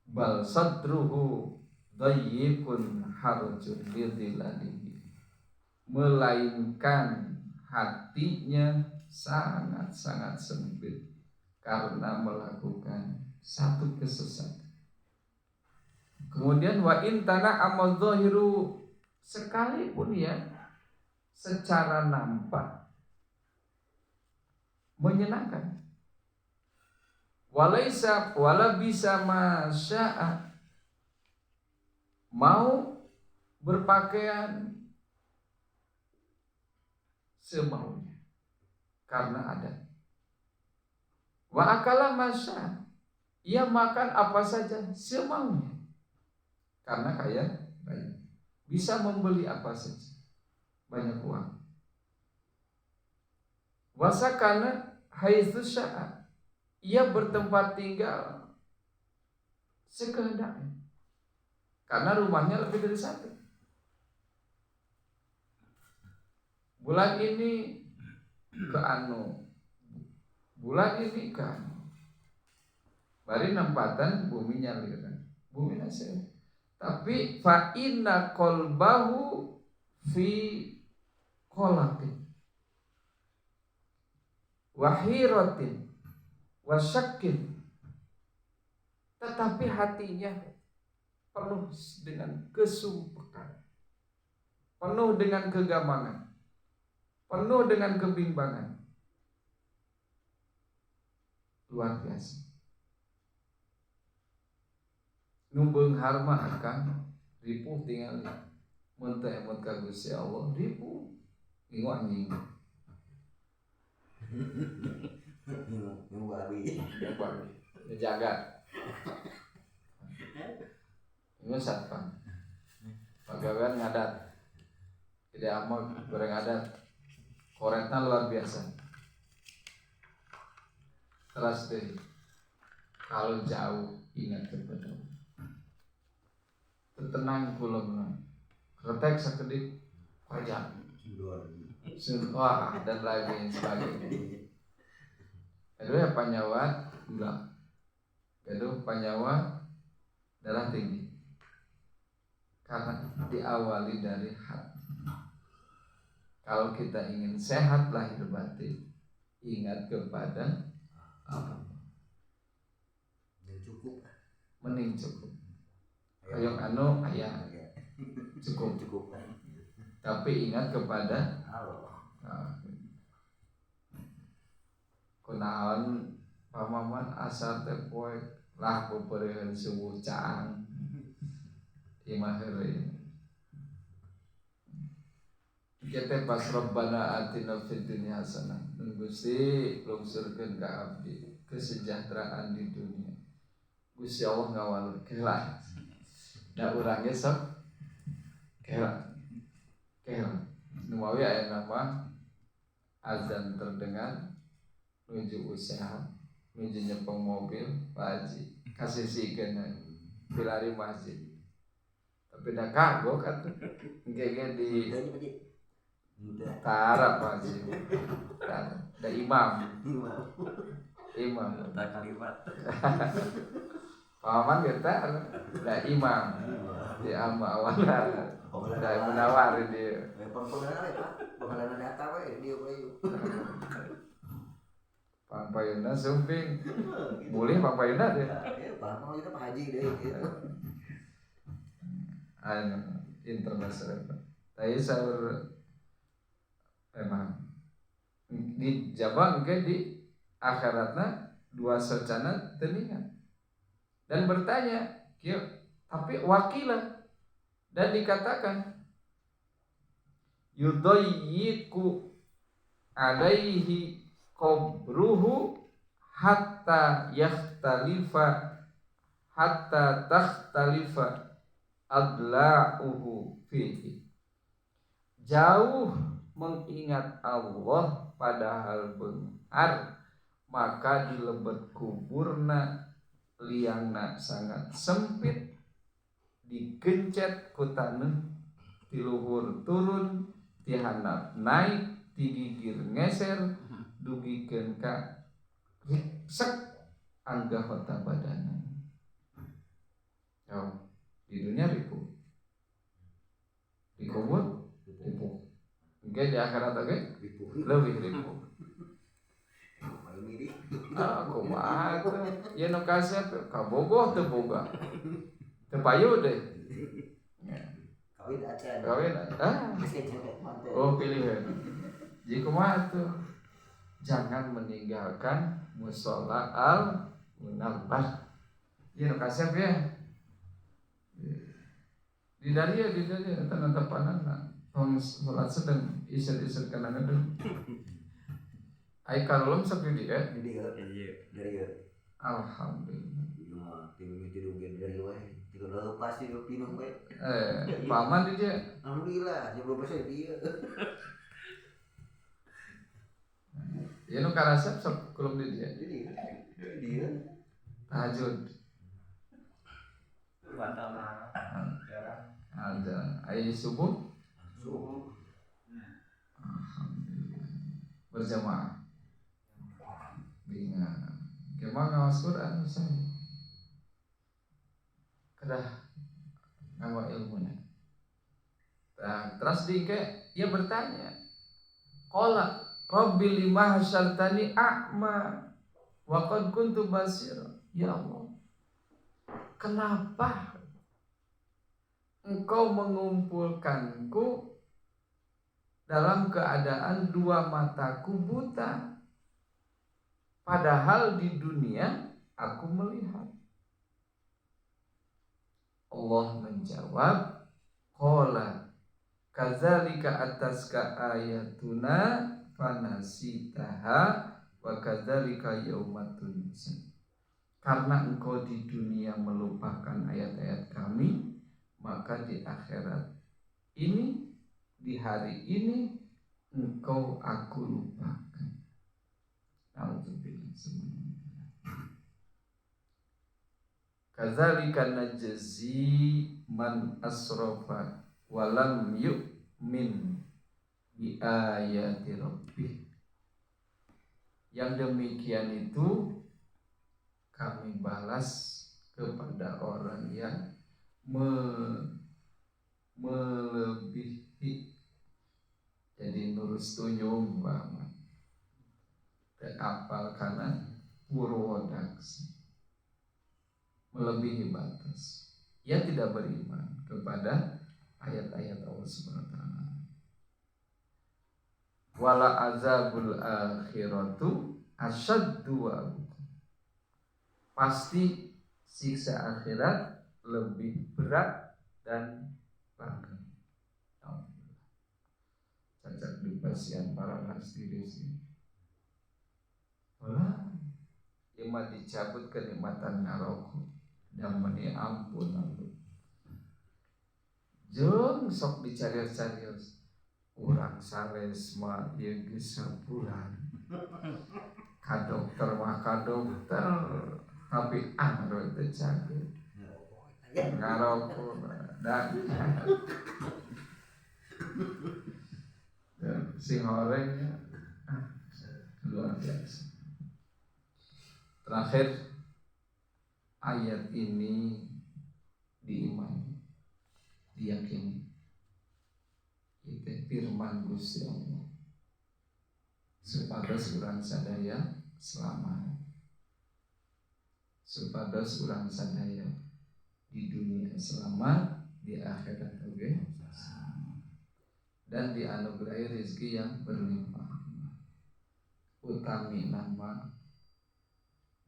Bal sadruhu dayyikun harjun lidilalihi, melainkan hatinya sangat-sangat sempit karena melakukan satu kesesatan. Kemudian wa in tana amal zahiru, sekalipun ya secara nampak menyenangkan, wala bisa masya'a, mau berpakaian semaunya karena ada. Wa akala masya'a, ia makan apa saja semaunya karena kaya raya, bisa membeli apa saja, banyak uang. Wasakana haitsu sya'a, ia bertempat tinggal sekehendaknya karena rumahnya lebih dari satu. Bulan ini ke anu, bulan ini ke anu, bari nempatan bumi nyaliran, bumi nase. Tapi fa inna qalbahu fi qolatin wahiratin wasyakin, tetapi hatinya penuh dengan kesumpekan, penuh dengan kegamangan, penuh dengan kebimbangan. Luar biasa. Numbung harma akan ripuh tinggal muntah emot ka Gusti Allah ripuh ngingok anjing. Babi. Jaga. Ini satpam. Pegawaian ngadat. Tidak amal goreng adat. Koretna luar biasa. Terus deh. Kalau jauh ingat kepada Allah. Tenang kula menawa. Kretek sakedik pajak. Wah, dan lain sebagainya. Kedua ya panyawa gula. Kedua panyawa darah tinggi. Karena diawali dari hati. Kalau kita ingin sehat lahir batin, ingat kepada Allah. Mending cukup. Yang anu ayah cukup. Tapi ingat kepada Allah. Kunaon pamaman asal teh poe lah bebereun subuh caang. Imah heureuy. Kita pas Rabbana atina fid dunya hasanah. Gusti lungsurkeun ka abdi kesejahteraan di dunia. Gusti Allah ngawal kelah. Da urang ge sok kelah. Numawi aya nama azan terdengar nuju usaha, nuju nyepeng mobil, Pak Haji kasisikeun pilari masjid. Tapi dah kagok kan engke di Tara Pak Haji. Da imam tak kalimat. Paman kita da imam di amma awalna da menawar dia. Pengenalan data we dia we. Pampayuna sumping. Boleh pampayuna deh. Paham kita Pak Haji deh gitu. Anu internasional. Tapi saur emang di Jabang ke di akhiratna dua socana teningan dan bertanya, kieu tapi wakilan dan dikatakan yudayyiku alaihi qabruhu hatta takhtalifa adla'uhu fihi. Jauh mengingat Allah padahal benar, maka di lebet kuburna liangna sangat sempit, dikencet ku taneuh, ti luhur turun, ti handap naik, ti gigir ngeser, dugikeun ka riksek anggah kota badana. Di dunia ribu, di kubur ribu, enggak di akhirat oke lebih ribu. Aku mah ya nu kasep kabogoh teu boga. Teu payu deh. Kawin oh pilihan. Jadi kumaha tuh? Jangan meninggalkan mushola al-munawwar. Ya nu kasep ya. Di daria tanda-tandanna tong salat sedeng isir-isir kana ngeudeung. Ai kalem sok di dia. Dari Alhamdulillah. Tim tidur dari wae. Tidur pasti do pinung wae. Paman di dia. Alhamdulillah, sebelum saya dia. Ya nu karasep sok kulum di dia. Dia. Tahajud. Mantap. Ada ai subuh. Alhamdulillah. Berjamaah. Dengan kemana ngawas Quran misalnya. Kedah ngawa ilmunya. Nah, terus dike ia bertanya. Qala Rabbi lima hasyartani a'ma wa qad kuntu basira. Ya Allah. Kenapa engkau mengumpulkanku dalam keadaan dua mataku buta? Padahal di dunia aku melihat. Allah menjawab, qala kadzalika ataska ayatuna fanasitaha wa kadzalika yauma tunsa. Karena engkau di dunia melupakan ayat-ayat kami, maka di akhirat ini, di hari ini engkau aku lupakan. Alhamdulillah semuanya. Kadzalika najzi man asrafa wa lam yu'min bi ayati rabbih. Yang demikian itu kami balas kepada orang yang melebihi. Jadi nurus tuyung banget. Apal karena purwodaksi, melebihi batas. Ia tidak beriman kepada ayat-ayat Allah SWT. Wala azabul akhiratu asyaddu wa pasti siksa akhirat lebih berat dan bangga. Cacat di pasien para hastiri sih. Wala ima dicabut kenikmatan ngaroko dan meni ampun jeung sok dicarios-carios urang sales mah ieu geus sabulan ka dokter tapi anu teh cager ngaroko dan si horengnya luar biasa. Terakhir ayat ini diimani, diyakini. Itu firman Gusti Allah. Supados urang sadaya selamat. Supados urang sadaya di dunia selamat, di akhirat oge selamat. Dan dianugerahi rezeki yang berlimpah. Utami nama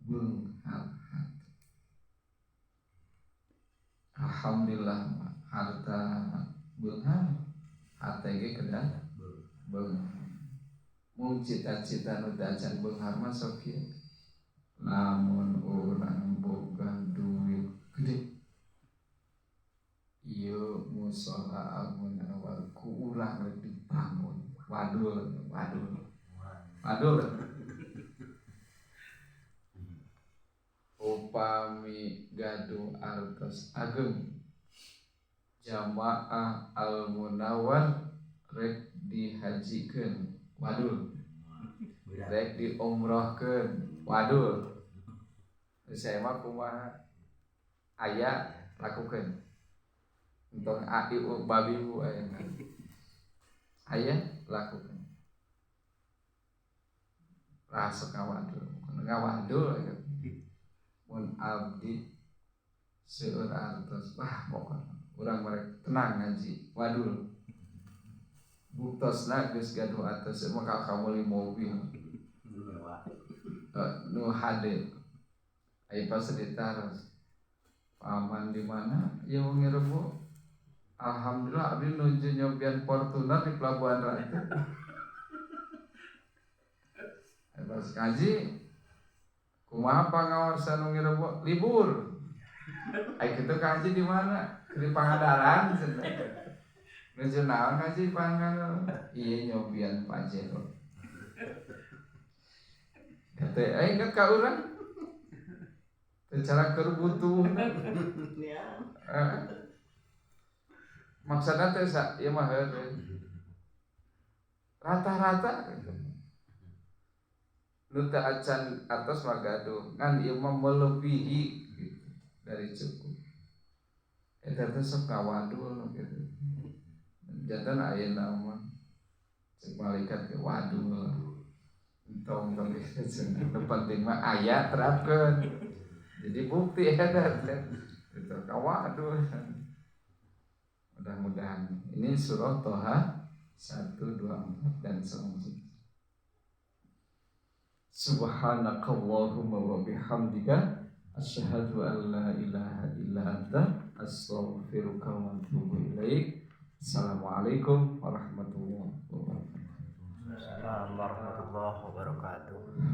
Bengharhat. Alhamdulillah harta Benghar harta ge kedah Benghar. Mun cita-cita nu dacan Benghar mah sok kieu. Lamun urang boga duit gede, ieu mushola al-munawwar ku urang rek dibangun. Wadul. Upami gaduh artos ageng jamaah al-munawwar rek dihajikeun wadul, rek diumrohkeun wadul, saya mah kumaha aya lakukeun untuk ieu babi bu aya lakukeun rasa ngawadul mun abdi seueur artos pokokna urang merek tenang ngaji wadul buktos geus gaduh atos maka kamu li mobil nu hade aya pas ditaros paman di mana ya wong Rebo alhamdulillah abdi nuju nyobian Fortuner di Pelabuhan Ratu pas ngaji kumaha pangawarsan wong Rebo libur ai kitu ngaji di mana di Pangandaran nuju naon ngaji Pangandaran ieu nyobian Pajero kata ingat ka urang secara kerbutuh maksudnya teh ieu mah rata-rata nu teu acan atos mah gaduh ngan ieu mah melebihi gitu, dari cukup eta teh sok ngawadul gitu jantan ayeuna mah cek malaikat ke wadul entong tapi penting mah aya terapkeun jadi bukti eta itu kawadul mudah-mudahan ini surah Toha 124 dan selanjutnya subhanakallahumma wa bihamdika asyhadu an la ilaha illa anta astaghfiruka wa atubu ilaik. Assalamualaikum warahmatullahi wabarakatuh. Assalamualaikum warahmatullahi wabarakatuh.